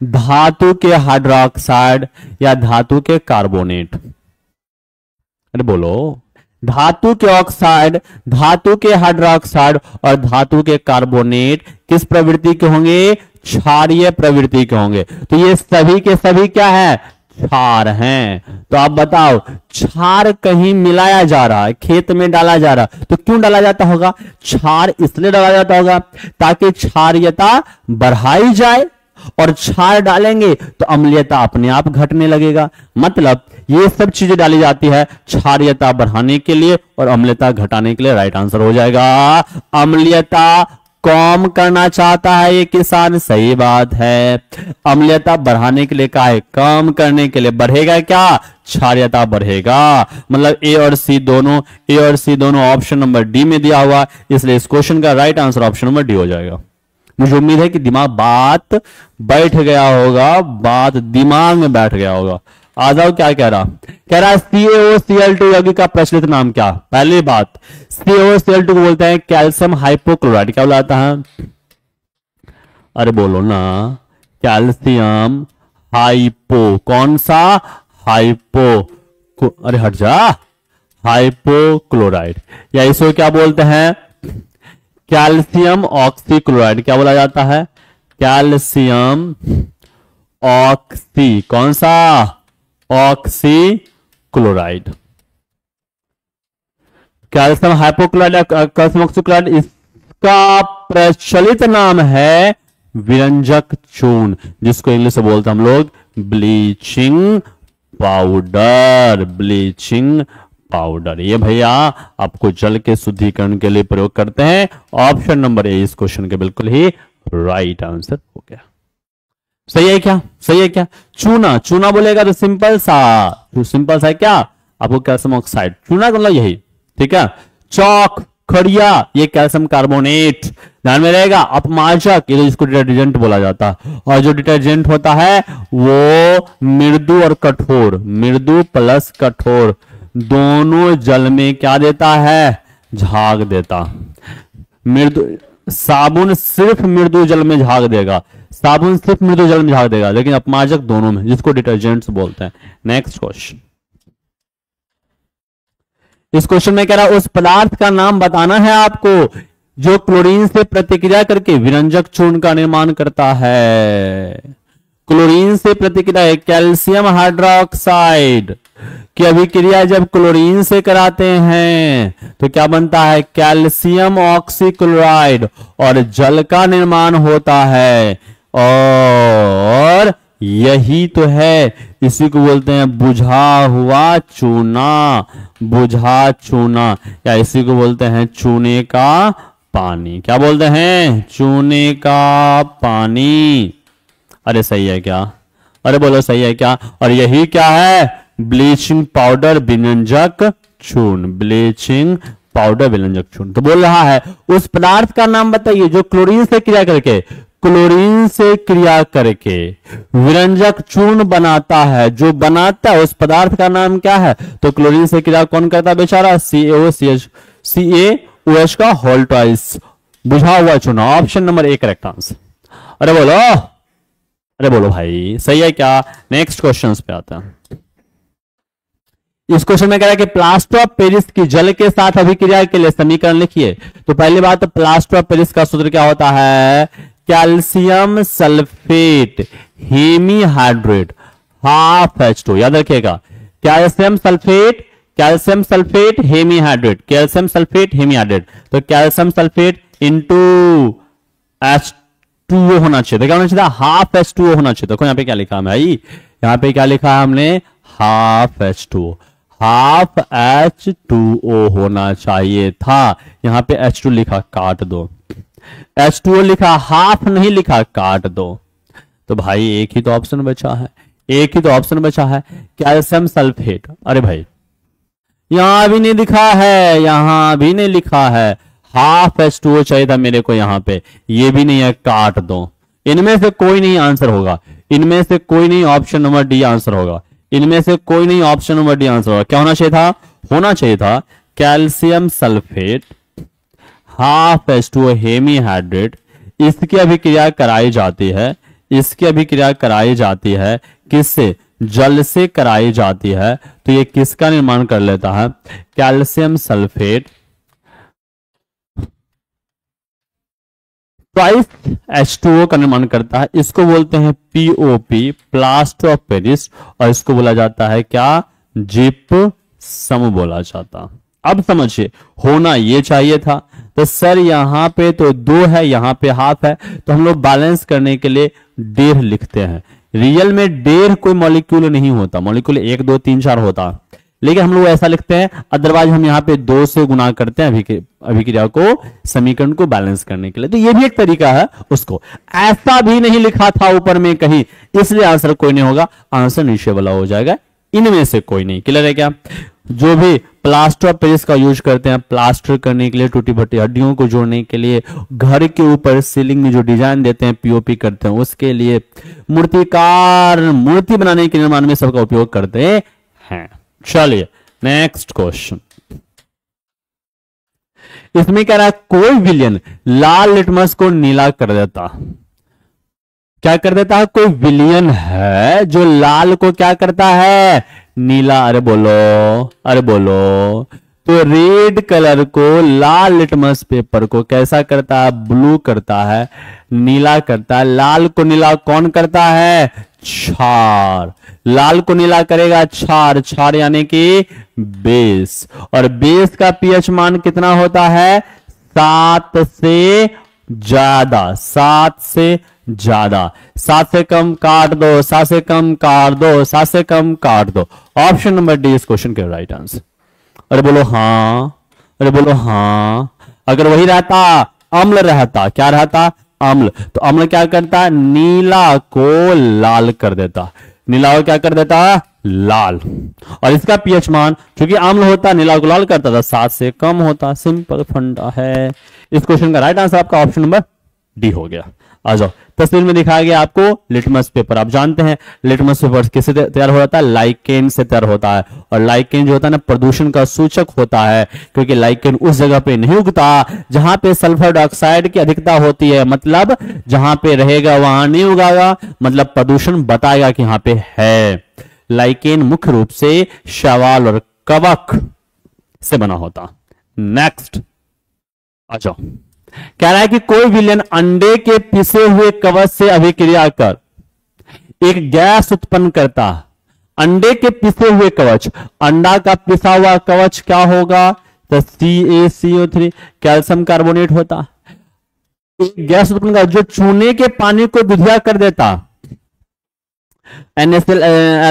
धातु के हाइड्रोक्साइड या धातु के कार्बोनेट, अरे बोलो, धातु के ऑक्साइड, धातु के हाइड्रोक्साइड और धातु के कार्बोनेट किस प्रवृत्ति के होंगे, क्षारीय प्रवृत्ति के होंगे। तो ये सभी के सभी क्या है, क्षार हैं। तो आप बताओ, क्षार कहीं मिलाया जा रहा है, खेत में डाला जा रहा है, तो क्यों डाला जाता होगा, क्षार इसलिए डाला जाता होगा ताकि क्षारीयता बढ़ाई जाए, और क्षार डालेंगे तो अम्लीयता अपने आप घटने लगेगा। मतलब ये सब चीजें डाली जाती है क्षारीयता बढ़ाने के लिए और अम्लीयता घटाने के लिए। राइट आंसर हो जाएगा अम्लीयता कम करना चाहता है ये किसान, सही बात है। अम्लीयता बढ़ाने के लिए कहा है, कम करने के लिए बढ़ेगा क्या, क्षारीयता बढ़ेगा। मतलब ए और सी दोनों ऑप्शन नंबर डी में दिया हुआ, इसलिए इस क्वेश्चन का right answer option number D हो जाएगा। मुझे उम्मीद है कि दिमाग बात बैठ गया होगा, बात दिमाग में बैठ गया होगा। आ जाओ, क्या कह रहा है, CaOCl2 यौगिक का प्रचलित नाम क्या। पहली बात, CaOCl2 को बोलते हैं कैल्शियम हाइपोक्लोराइड। क्या बोलाता है, अरे बोलो ना, कैल्शियम हाइपो, कौन सा, हाइपो, अरे हट जा, हाइपोक्लोराइड। या इसको क्या बोलते हैं, कैल्शियम ऑक्सीक्लोराइड। क्या बोला जाता है, कैल्शियम ऑक्सी, कौन सा, ऑक्सीक्लोराइड। कैल्शियम हाइपोक्लोराइड या कैल्शियम ऑक्सीक्लोराइड, इसका प्रचलित नाम है विरंजक चूर्ण, जिसको इंग्लिश में बोलते हैं हम लोग ब्लीचिंग पाउडर, ब्लीचिंग पाउडर। ये भैया आपको जल के शुद्धिकरण के लिए प्रयोग करते हैं। ऑप्शन नंबर ए इस क्वेश्चन के बिल्कुल ही राइट आंसर हो गया। सही है क्या, सही है क्या। चूना, चूना बोलेगा तो सिंपल सा क्या, आपको कैल्शियम ऑक्साइड, चूना मतलब यही, ठीक है। चौक, खड़िया, ये कैल्शियम कार्बोनेट, ध्यान में रहेगा। अपमार्जक, ये तो इसको डिटर्जेंट बोला जाता है, और जो डिटर्जेंट होता है वो मृदु और कठोर, मृदु प्लस कठोर दोनों जल में क्या देता है, झाग देता। मृदु साबुन सिर्फ मृदु जल में झाग देगा, साबुन सिर्फ मृदु जल में झाग देगा, लेकिन अपमार्जक दोनों में, जिसको डिटर्जेंट्स बोलते हैं। नेक्स्ट क्वेश्चन, इस क्वेश्चन में कह रहा है उस पदार्थ का नाम बताना है आपको जो क्लोरीन से प्रतिक्रिया करके विरंजक चूर्ण का निर्माण करता है। क्लोरीन से प्रतिक्रिया, कैल्शियम हाइड्रोक्साइड की अभिक्रिया जब क्लोरीन से कराते हैं तो क्या बनता है, कैल्शियम ऑक्सीक्लोराइड, और जल का निर्माण होता है। और यही तो है, इसी को बोलते हैं बुझा हुआ चूना, बुझा चूना, या इसी को बोलते हैं चूने का पानी। क्या बोलते हैं, चूने का पानी। अरे सही है क्या, अरे बोलो सही है क्या। और यही क्या है, ब्लीचिंग पाउडर विरंजक चूर्ण, ब्लीचिंग पाउडर विरंजक चूर्ण। तो बोल रहा है उस पदार्थ का नाम बताइए जो क्लोरीन से क्रिया करके, क्लोरीन से क्रिया करके विरंजक चूर्ण बनाता है, जो बनाता है उस पदार्थ का नाम क्या है? तो क्लोरीन से क्रिया कौन करता है बेचारा? CaOH का होल ट्वाइस, बुझा हुआ चूना। Option number A correct answer. अरे बोलो, अरे बोलो भाई, सही है क्या? नेक्स्ट क्वेश्चन पे आता है। इस क्वेश्चन में कह रहा है कि प्लास्टर ऑफ पेरिस की जल के साथ अभिक्रिया के लिए समीकरण लिखिए। तो पहली बात, तो प्लास्टर ऑफ पेरिस का सूत्र क्या होता है? Calcium sulphate hemihydrate half H2। याद रखिएगा, calcium sulphate hemihydrate, calcium sulphate hemihydrate. तो कैल्शियम सल्फेट इंटू H2O होना चाहिए। तो क्या होना चाहिए? हाफ H2O होना चाहिए। देखो यहाँ पे क्या लिखा है भाई, यहाँ पे क्या लिखा है हमने? हाफ H2O, हाफ H2O होना चाहिए था। यहां पे H2 लिखा, काट दो। H2O लिखा, हाफ नहीं लिखा, काट दो। तो भाई एक ही तो ऑप्शन बचा है, एक ही तो ऑप्शन बचा है, कैल्शियम सल्फेट। अरे भाई यहां भी नहीं लिखा है, यहां भी नहीं लिखा है, हाफ H2O चाहिए था मेरे को यहां पे, ये भी नहीं है, काट दो। इनमें से कोई नहीं आंसर होगा, इनमें से कोई नहीं, ऑप्शन नंबर डी आंसर होगा। इनमें से कोई नहीं, ऑप्शन नंबर डी आंसर होगा। क्या होना चाहिए था? होना चाहिए था calcium sulphate half H2O hemihydrate. इसकी अभिक्रिया कराई जाती है, इसकी अभिक्रिया कराई जाती है किससे? जल से कराई जाती है। तो ये किसका निर्माण कर लेता है? कैल्शियम सल्फेट ट्वाइस H2O का निर्माण करता है। इसको बोलते हैं POP, प्लास्टर ऑफ पेरिस, और इसको बोला जाता है क्या? जिप्सम बोला जाता। अब समझिए, होना ये चाहिए था। तो सर यहां पे तो 2 है, यहां पे हाफ है, तो हम लोग बैलेंस करने के लिए 1.5 लिखते हैं। रियल में 1.5 कोई मॉलिक्यूल नहीं होता, मॉलिक्यूल 1 2 3 4 होता, लेकिन हम लोग ऐसा लिखते हैं। अदरवाइज हम यहाँ पे 2 से गुना करते हैं अभिक्रिया को, समीकरण को बैलेंस करने के लिए। तो ये भी एक तरीका है उसको। ऐसा भी नहीं लिखा था ऊपर में कहीं, इसलिए आंसर कोई नहीं होगा, आंसर नीचे वाला हो जाएगा। इनमें से कोई नहीं। क्लियर है क्या? जो भी प्लास्टर ऑफ पेरिस का यूज करते हैं प्लास्टर करने के लिए, टूटी फटी हड्डियों को जोड़ने के लिए, घर के ऊपर सीलिंग में जो डिजाइन देते हैं POP करते हैं उसके लिए, मूर्तिकार मूर्ति बनाने के निर्माण में सबका उपयोग करते हैं। चलिए नेक्स्ट क्वेश्चन। इसमें कह रहा है कोई विलयन लाल लिटमस को नीला कर देता। क्या कर देता है? कोई विलयन है जो लाल को क्या करता है? नीला। अरे बोलो, अरे बोलो। तो रेड कलर को, लाल लिटमस पेपर को कैसा करता है? ब्लू करता है, नीला करता है। लाल को नीला कौन करता है? क्षार। लाल को नीला करेगा क्षार, क्षार यानी कि बेस। और बेस का pH मान कितना होता है? 7 से ज्यादा, 7 से ज्यादा। 7 से कम काट दो, 7 से कम काट दो, 7 से कम काट दो। ऑप्शन नंबर डी इस क्वेश्चन के राइट आंसर। अरे बोलो हाँ, अरे बोलो हाँ। अगर वही रहता, अम्ल रहता, क्या रहता? अम्ल। तो अम्ल क्या करता है? नीला को लाल कर देता, नीला को क्या कर देता? लाल। और इसका pH मान, क्योंकि अम्ल होता नीला को लाल करता था, 7 से कम होता। सिंपल फंडा है। इस क्वेश्चन का राइट आंसर आपका ऑप्शन नंबर डी हो गया। आ जाओ, तस्वीर में दिखाया गया आपको लिटमस पेपर। आप जानते हैं लिटमस पेपर किससे तैयार हो जाता है? लाइकेन से तैयार होता है। और लाइकेन जो होता है ना, प्रदूषण का सूचक होता है, क्योंकि लाइकेन उस जगह पे नहीं उगता जहां पे सल्फर डाइऑक्साइड की अधिकता होती है। मतलब जहां पे रहेगा वहां नहीं उगागा, मतलब प्रदूषण बताएगा कि यहां पे है। लाइकेन मुख्य रूप से शैवाल और कवक से बना होता। नेक्स्ट आ जाओ। कह रहा है कि कोई विलयन अंडे के पिसे हुए कवच से अभिक्रिया कर एक गैस उत्पन्न करता। अंडे के पिसे हुए कवच, अंडा का पिसा हुआ कवच क्या होगा? तो CaCO3 कैल्शियम कार्बोनेट होता। एक गैस उत्पन्न कर जो चूने के पानी को दुधिया कर देता। NaCl,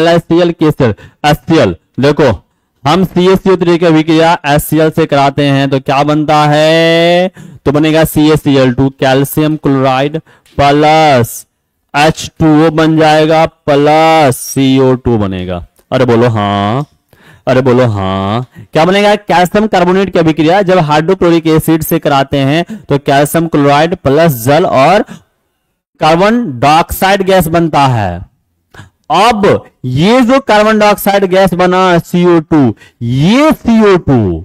LiCl, केसर, HCl। देखो हम CaCO3 की अभिक्रिया HCl से कराते हैं तो क्या बनता है? तो बनेगा CaCl2 calcium chloride plus H2O बन जाएगा प्लस CO2 बनेगा। अरे बोलो हाँ, अरे बोलो हाँ। क्या बनेगा? कैल्शियम कार्बोनेट की अभिक्रिया जब हाइड्रोक्लोरिक एसिड से कराते हैं तो कैल्शियम क्लोराइड प्लस जल और कार्बन डाइऑक्साइड गैस बनता है। अब ये जो कार्बन डाइऑक्साइड गैस बना CO2, ये CO2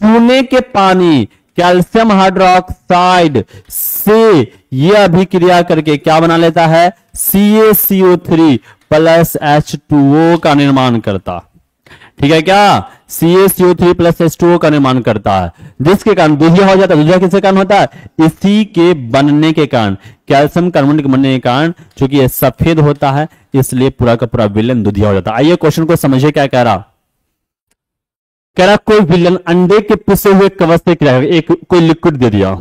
चूने के पानी कैल्शियम हाइड्रोक्साइड से ये अभिक्रिया करके क्या बना लेता है, CaCO3 प्लस H2O का निर्माण करता। ठीक है क्या, CaCO3 प्लस H2O का निर्माण करता है, जिसके कारण दुधिया हो जाता है। दुधिया किसके कारण होता है, इसी के बनने के कारण, कैल्शियम कार्बोनेट के बनने के कारण, चूंकि ये सफेद होता है इसलिए पूरा का पूरा विलेन दुधिया हो जाता है। आइए क्वेश्चन को समझिए क्या कह रहा। कह रहा कोई विलेन अंडे के पिसे हुए कवच से क्या है, एक कोई लिक्विड दे दिया,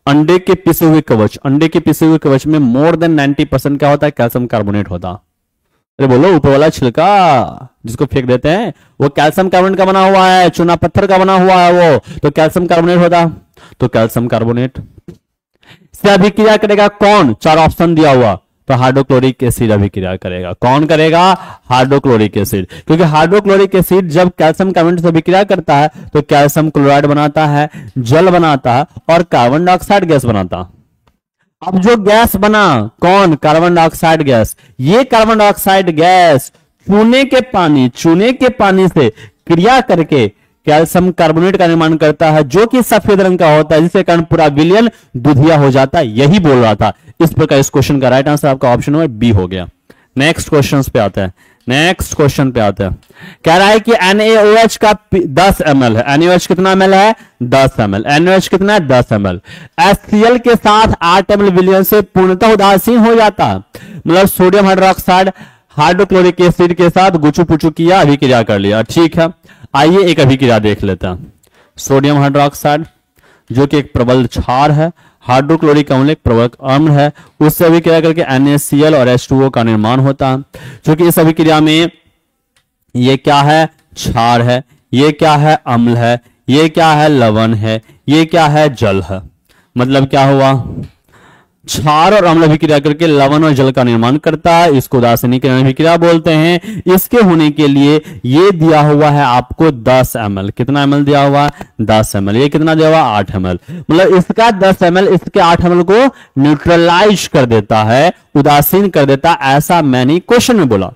अंडे के पिसे हुए कवच, अंडे के पिसे हुए कवच में मोर देन 90% क्या होता है, कैल्शियम कार्बोनेट होता। अरे बोलो, ऊपर वाला छिलका जिसको फेंक देते हैं वो कैल्शियम कार्बोनेट का बना हुआ है, चूना पत्थर का बना हुआ है वो, तो कैल्शियम कार्बोनेट होता। तो कैल्शियम कार्बोनेट से अभिक्रिया करेगा कौन, 4 ऑप्शन दिया हुआ, तो हाइड्रोक्लोरिक एसिड अभिक्रिया करेगा। कौन करेगा, हाइड्रोक्लोरिक एसिड, क्योंकि हाइड्रोक्लोरिक एसिड जब कैल्शियम कार्बोनेट से अभिक्रिया करता है तो कैल्शियम क्लोराइड बनाता है, जल बनाता है और कार्बन डाइऑक्साइड गैस बनाता है। अब जो गैस बना कौन, कार्बन डाइऑक्साइड गैस, ये कार्बन डाइऑक्साइड गैस चूने के पानी से क्रिया करके कैल्शियम कार्बोनेट का निर्माण करता है, जो कि सफेद रंग का होता है, जिसके कारण पूरा विलयन दुधिया हो जाता है। यही बोल रहा था। इस प्रकार इस क्वेश्चन का राइट आंसर आपका ऑप्शन नंबर बी हो गया। नेक्स्ट क्वेश्चन पे आते हैं। कह रहा है कि NaOH का 10 ml है। NaOH कितना ml है, 10 ml। NaOH कितना है, 10 ml। HCl के साथ 8 ml विलयन से पूर्णतः उदासीन हो जाता है, मतलब सोडियम हाइड्रोक्साइड हाइड्रोक्लोरिक एसिड के साथ गुचू पुचू किया, अभिक्रिया कर लिया। ठीक है, आइए एक अभिक्रिया देख लेते हैं। सोडियम हाइड्रोक्साइड जो कि एक प्रबल क्षार है, हाइड्रोक्लोरिक अम्ल एक प्रबल अम्ल है, उससे अभिक्रिया करके NaCl और H2O का निर्माण होता है। क्योंकि इस अभिक्रिया में ये क्या है, क्षार है, ये क्या है, अम्ल है, ये क्या है, लवण है, ये क्या है, जल है। मतलब क्या हुआ, क्षार और अम्ल अभिक्रिया करके लवण और जल का निर्माण करता है, इसको उदासीनीकरण अभिक्रिया बोलते हैं। इसके होने के लिए ये दिया हुआ है आपको 10 ml। कितना ml दिया हुआ है, 10 ml। ये कितना दिया हुआ, 8 ml। मतलब इसका 10 ml इसके 8 ml को न्यूट्रलाइज कर देता है, उदासीन कर देता है, ऐसा मैंने क्वेश्चन में बोला।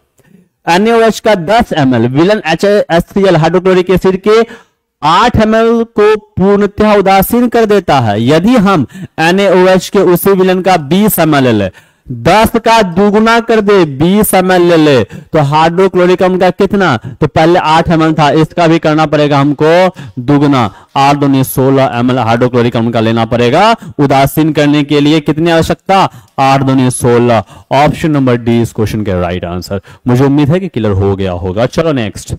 NaOH का 10 ml villain HCl hydrochloric acid के 8 ml को पूर्णतः उदासीन कर देता है। यदि हम NaOH के उसी विलन का 20 ml ले, 10 का दुगुना कर दे, 20 ml ले ले, तो हाइड्रोक्लोरिक अम्ल का कितना, तो पहले 8 ml था, इसका भी करना पड़ेगा हमको दुगुना, 8 दूनी 16 ml हाइड्रोक्लोरिक अम्ल का लेना पड़ेगा। उदासीन करने के लिए कितनी आवश्यकता, 8 दूनी 16। ऑप्शन नंबर डी इस क्वेश्चन के राइट आंसर। मुझे उम्मीद है कि क्लियर हो गया होगा। चलो नेक्स्ट,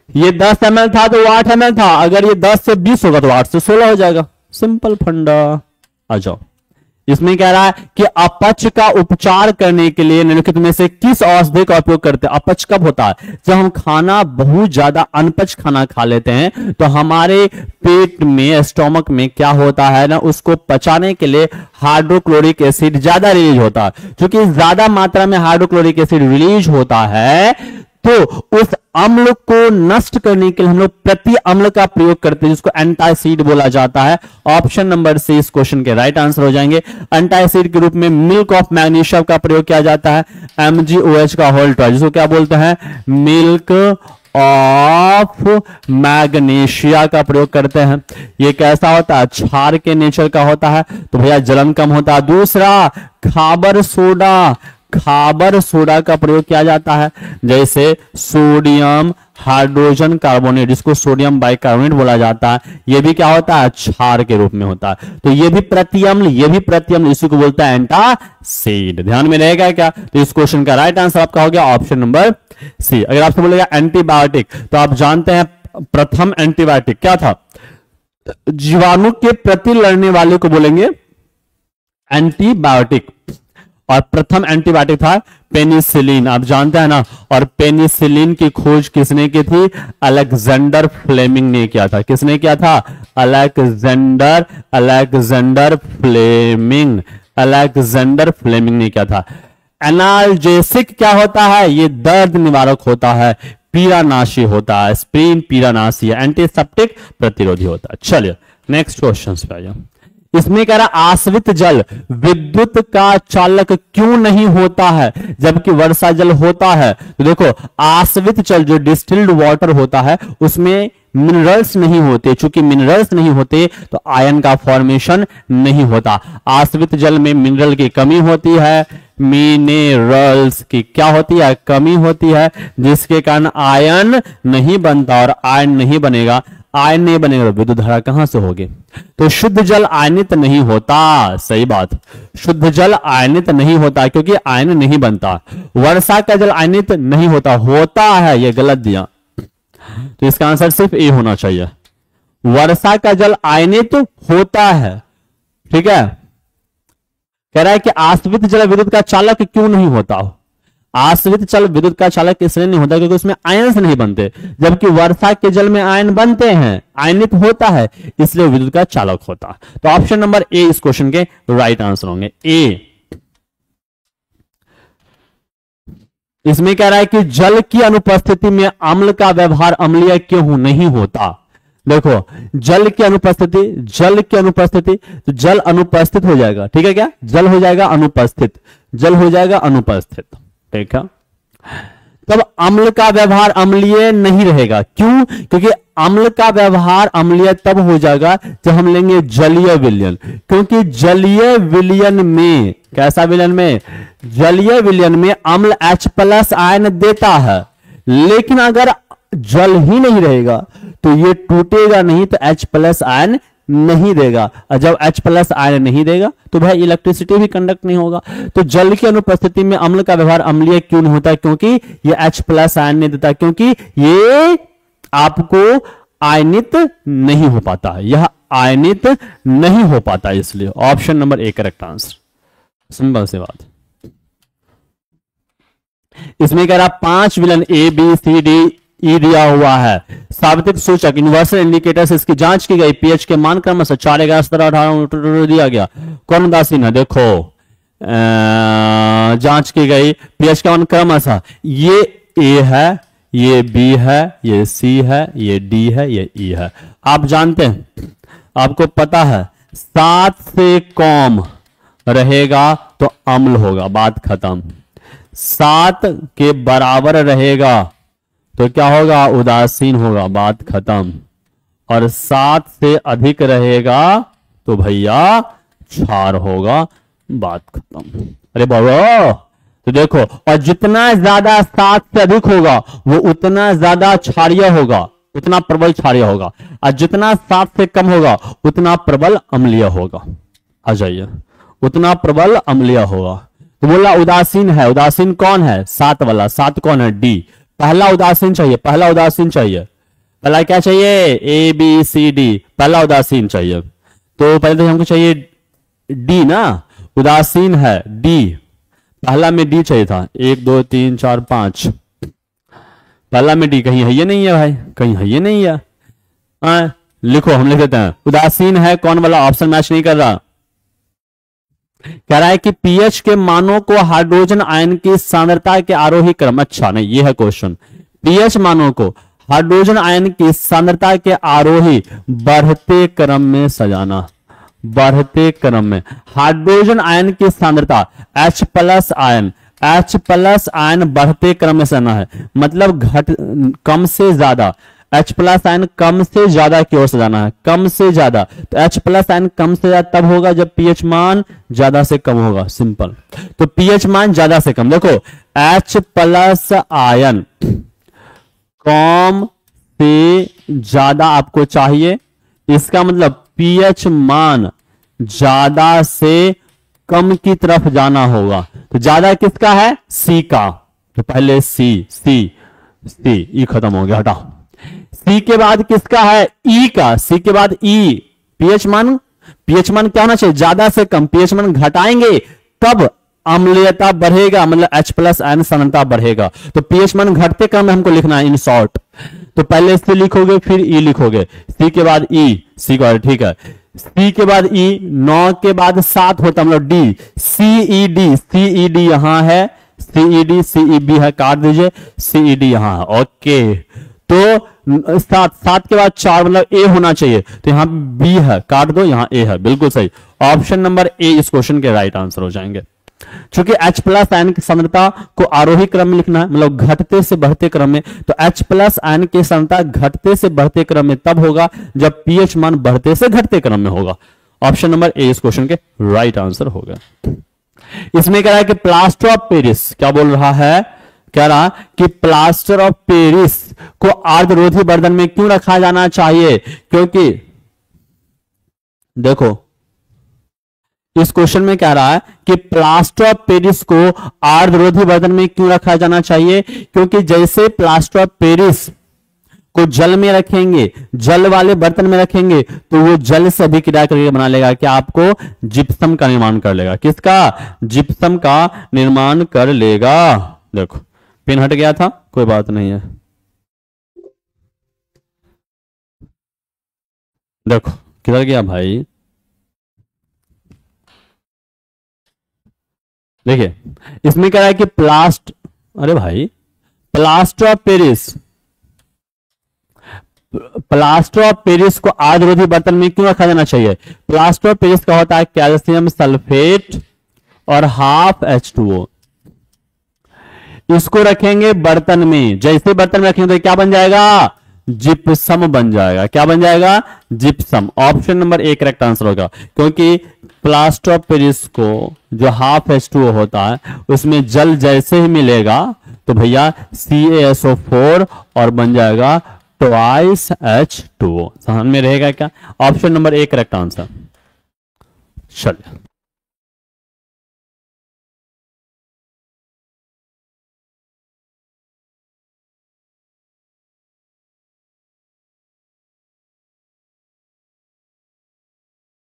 ये 10 ml था तो 8 ml था, अगर ये 10 से 20 होगा तो 8 से 16 हो जाएगा। सिंपल फंडा। आ जाओ, इसमें कह रहा है कि अपच का उपचार करने के लिए निम्नलिखित में से किस औषधि का उपयोग करते हैं। अपच कब होता है, जब हम खाना बहुत ज्यादा अनपच खाना खा लेते हैं तो हमारे पेट में, स्टोमक में क्या होता है ना, उसको पचाने के लिए हाइड्रोक्लोरिक एसिड ज्यादा रिलीज होता है। क्योंकि ज्यादा मात्रा में हाइड्रोक्लोरिक एसिड रिलीज होता है तो उस अम्ल को नष्ट करने के लिए हम लोग प्रति अम्ल का प्रयोग करते हैं, जिसको एंटासिड बोला जाता है। ऑप्शन नंबर सी इस क्वेश्चन के राइट आंसर हो जाएंगे। एंटासिड के रूप में मिल्क ऑफ मैग्नीशिया का प्रयोग किया जाता है, MgOH का होल ट्वाइस, जिसको क्या बोलते हैं, मिल्क ऑफ मैग्नीशिया का प्रयोग करते हैं। ये कैसा होता है, क्षार के नेचर का होता है, तो भैया जलन कम होता है। दूसरा, खाबर सोडा का प्रयोग किया जाता है, जैसे सोडियम हाइड्रोजन कार्बोनेट, जिसको सोडियम बाइकार्बोनेट बोला जाता है, ये भी क्या होता है, क्षार के रूप में होता है। तो ये भी प्रतिअम्ल, इसी को बोलता है एंटासिड। ध्यान में रहेगा क्या, तो इस क्वेश्चन का राइट आंसर आपका हो गया ऑप्शन नंबर सी। अगर आपसे बोलेगा एंटीबायोटिक, तो आप जानते हैं प्रथम एंटीबायोटिक क्या था, जीवाणु के प्रति लड़ने वाले को बोलेंगे एंटीबायोटिक, और प्रथम एंटीबायोटिक था पेनिसिलिन, आप जानते हैं ना। और पेनिसिलिन की खोज किसने की थी, अलेक्जेंडर फ्लेमिंग ने किया था। किसने किया था, अलेक्जेंडर फ्लेमिंग ने किया था। एनाल्जेसिक क्या होता है, ये दर्द निवारक होता है, पीड़ानाशी होता है, एस्प्रिन पीड़ानाशी है, एंटीसेप्टिक प्रतिरोधी होता है। चलिए नेक्स्ट क्वेश्चन पे आइए। इसमें कह रहा आश्रित जल विद्युत का चालक क्यों नहीं होता है जबकि वर्षा जल होता है। तो देखो आश्रित जल जो डिस्टिल्ड वाटर होता है उसमें मिनरल्स नहीं होते, चूंकि मिनरल्स नहीं होते तो आयन का फॉर्मेशन नहीं होता। आश्रित जल में मिनरल की कमी होती है, मिनरल्स की क्या होती है, कमी होती है, जिसके कारण आयन नहीं बनता, और आयन नहीं बनेगा, आयन नहीं बनेगा तो विद्युत धारा कहां से होगी। तो शुद्ध जल आयनित नहीं होता, सही बात, शुद्ध जल आयनित नहीं होता क्योंकि आयन नहीं बनता। वर्षा का जल आयनित नहीं होता, होता है, यह गलत दिया, तो इसका आंसर सिर्फ ए होना चाहिए। वर्षा का जल आयनित होता है, ठीक है। कह रहा है कि आश्रित जल विद्युत का चालक क्यों नहीं होता। आश्रित जल विद्युत का चालक इसलिए नहीं होता क्योंकि उसमें आयन नहीं बनते, जबकि वर्षा के जल में आयन बनते हैं, आयनित होता है, इसलिए विद्युत का चालक होता। तो ऑप्शन नंबर ए इस क्वेश्चन के राइट आंसर होंगे, ए। इसमें कह रहा है कि जल की अनुपस्थिति में अम्ल का व्यवहार अम्लीय क्यों नहीं होता। देखो जल की अनुपस्थिति, जल की अनुपस्थिति, तो जल अनुपस्थित हो जाएगा, ठीक है, क्या जल हो जाएगा अनुपस्थित, जल हो जाएगा अनुपस्थित, ठीक है। तब अम्ल का व्यवहार अम्लीय नहीं रहेगा, क्यों, क्योंकि अम्ल का व्यवहार अम्लीय तब हो जाएगा जब हम लेंगे जलीय विलयन, क्योंकि जलीय विलयन में, कैसा विलयन में, जलीय विलयन में अम्ल H+ आयन देता है, लेकिन अगर जल ही नहीं रहेगा तो ये टूटेगा नहीं, तो H+ आयन नहीं देगा, और जब H+ आयन नहीं देगा तो भाई इलेक्ट्रिसिटी भी कंडक्ट नहीं होगा। तो जल की अनुपस्थिति में अम्ल का व्यवहार अम्लीय क्यों नहीं होता, क्योंकि ये H+ आयन नहीं देता, क्योंकि ये आपको आयनित नहीं हो पाता, यह आयनित नहीं हो पाता, इसलिए option number A correct answer, simple सी बात। इसमें कह रहा 5 विलन ABCD ई दिया हुआ है, सावित्रिक सूचक यूनिवर्सल इंडिकेटर्स इसकी जांच की गई, पीएच के मान क्रमशः 4, 11, 17, 18 दिया गया, कौन उदासीन है, देखो जांच की गई, पीएच का मान क्रमशः, ये ए है, ये बी है, ये सी है, ये डी है, ये ई है। आप जानते हैं, आपको पता है 7 से कम रहेगा तो अम्ल होगा, बात खत्म। 7 के बराबर रहेगा तो क्या होगा, उदासीन होगा, बात खत्म। और 7 से अधिक रहेगा तो भैया क्षार होगा, बात खत्म। अरे बाबा, तो देखो, और जितना ज्यादा 7 से अधिक होगा वो उतना ज्यादा क्षारीय होगा, उतना प्रबल क्षारीय होगा, और जितना 7 से कम होगा उतना प्रबल अम्लीय होगा। आ जाइए, उतना प्रबल अम्लीय होगा। तो बोला उदासीन है, उदासीन कौन है, 7 वाला, 7 कौन है, डी। पहला उदासीन चाहिए, पहला उदासीन चाहिए, पहला क्या चाहिए, ABCD, पहला उदासीन चाहिए। तो पहले तो हमको चाहिए डी ना, उदासीन है डी, पहला में डी चाहिए था, 1 2 3 4 5, पहला में डी, कहीं है ये नहीं है भाई, कहीं है ये नहीं है, लिखो, हम लिख देते हैं, उदासीन है कौन वाला, ऑप्शन मैच नहीं कर रहा। कह रहा है कि पीएच के मानों को हाइड्रोजन आयन की सांद्रता के आरोही क्रम, अच्छा नहीं, ये है क्वेश्चन, पीएच मानों को हाइड्रोजन आयन की सांद्रता के आरोही बढ़ते क्रम में सजाना, बढ़ते क्रम में हाइड्रोजन आयन की सांद्रता H+ आयन, H+ आयन बढ़ते क्रम में सजाना है, मतलब कम से ज्यादा, H+ आयन कम से ज्यादा की ओर से जाना है, कम से ज्यादा। तो H+ आयन कम से ज्यादा तब होगा जब पीएच मान ज्यादा से कम होगा, सिंपल। तो पीएच मान ज्यादा से कम, देखो H+ आयन कम से ज्यादा आपको चाहिए, इसका मतलब पीएच मान ज्यादा से कम की तरफ जाना होगा। तो ज्यादा किसका है, सी का, तो पहले सी, ई खत्म हो गया, हटाओ। सी के बाद किसका है, ई का, सी के बाद ई। पीएच मान क्या होना चाहिए, ज्यादा से कम, पीएच मान घटाएंगे तब अम्लीयता बढ़ेगा, मतलब H+ आयन सांद्रता बढ़ेगा। तो पीएच मान घटते क्रम में हमको लिखना है इन शॉर्ट, तो पहले सी लिखोगे फिर ई लिखोगे, सी के बाद ई, सी का, ठीक है, सी के बाद ई, 9 के बाद 7 होता मतलब डी, CED यहां है, CED CEB है, काट दीजिए, CED यहां है, ओके। तो सात, सात के बाद 4 मतलब ए होना चाहिए, तो यहाँ बी है, काट दो, यहाँ ए है, बिल्कुल सही। ऑप्शन नंबर ए इस क्वेश्चन के राइट आंसर हो जाएंगे। चूंकि H प्लस आयन की सांद्रता को आरोही क्रम में लिखना है, मतलब घटते से बढ़ते क्रम में, तो H प्लस आयन की सांद्रता घटते से बढ़ते क्रम में तब होगा जब pH मान बढ़ते से घटते क्रम में होगा। ऑप्शन नंबर ए इस क्वेश्चन के राइट आंसर होगा। इसमें कह रहा है कि प्लास्टर ऑफ पेरिस, क्या बोल रहा है, कह रहा कि प्लास्टर ऑफ पेरिस को आर्द्ररोधी बर्तन में क्यों रखा जाना चाहिए, क्योंकि देखो इस क्वेश्चन में कह रहा है कि प्लास्टर ऑफ पेरिस को आर्द्ररोधी बर्तन में क्यों रखा जाना चाहिए, क्योंकि जैसे प्लास्टर ऑफ पेरिस को जल में रखेंगे, जल वाले बर्तन में रखेंगे, तो वो जल से अभिक्रिया करके बना लेगा, क्या आपको जिप्सम का निर्माण कर लेगा, किसका, जिप्सम का निर्माण कर लेगा। देखो पेन हट गया था, कोई बात नहीं है, देखो किधर गया भाई, देखिए इसमें कह रहा है कि अरे भाई plaster of Paris, plaster of Paris को आर्द्ररोधी बर्तन में क्यों रखा जाना चाहिए। प्लास्टर ऑफ पेरिस का होता है कैल्शियम सल्फेट और हाफ H2O, इसको रखेंगे बर्तन में, जैसे बर्तन में रखेंगे तो क्या बन जाएगा, जिप्सम बन जाएगा, क्या बन जाएगा, gypsum. Option number A correct answer होगा, क्योंकि प्लास्टर ऑफ पेरिस को जो हाफ H2O होता है उसमें जल जैसे ही मिलेगा तो भैया CaSO4 और बन जाएगा ट्वाइस H2O। समझ में रहेगा क्या, option number A correct answer. चलिए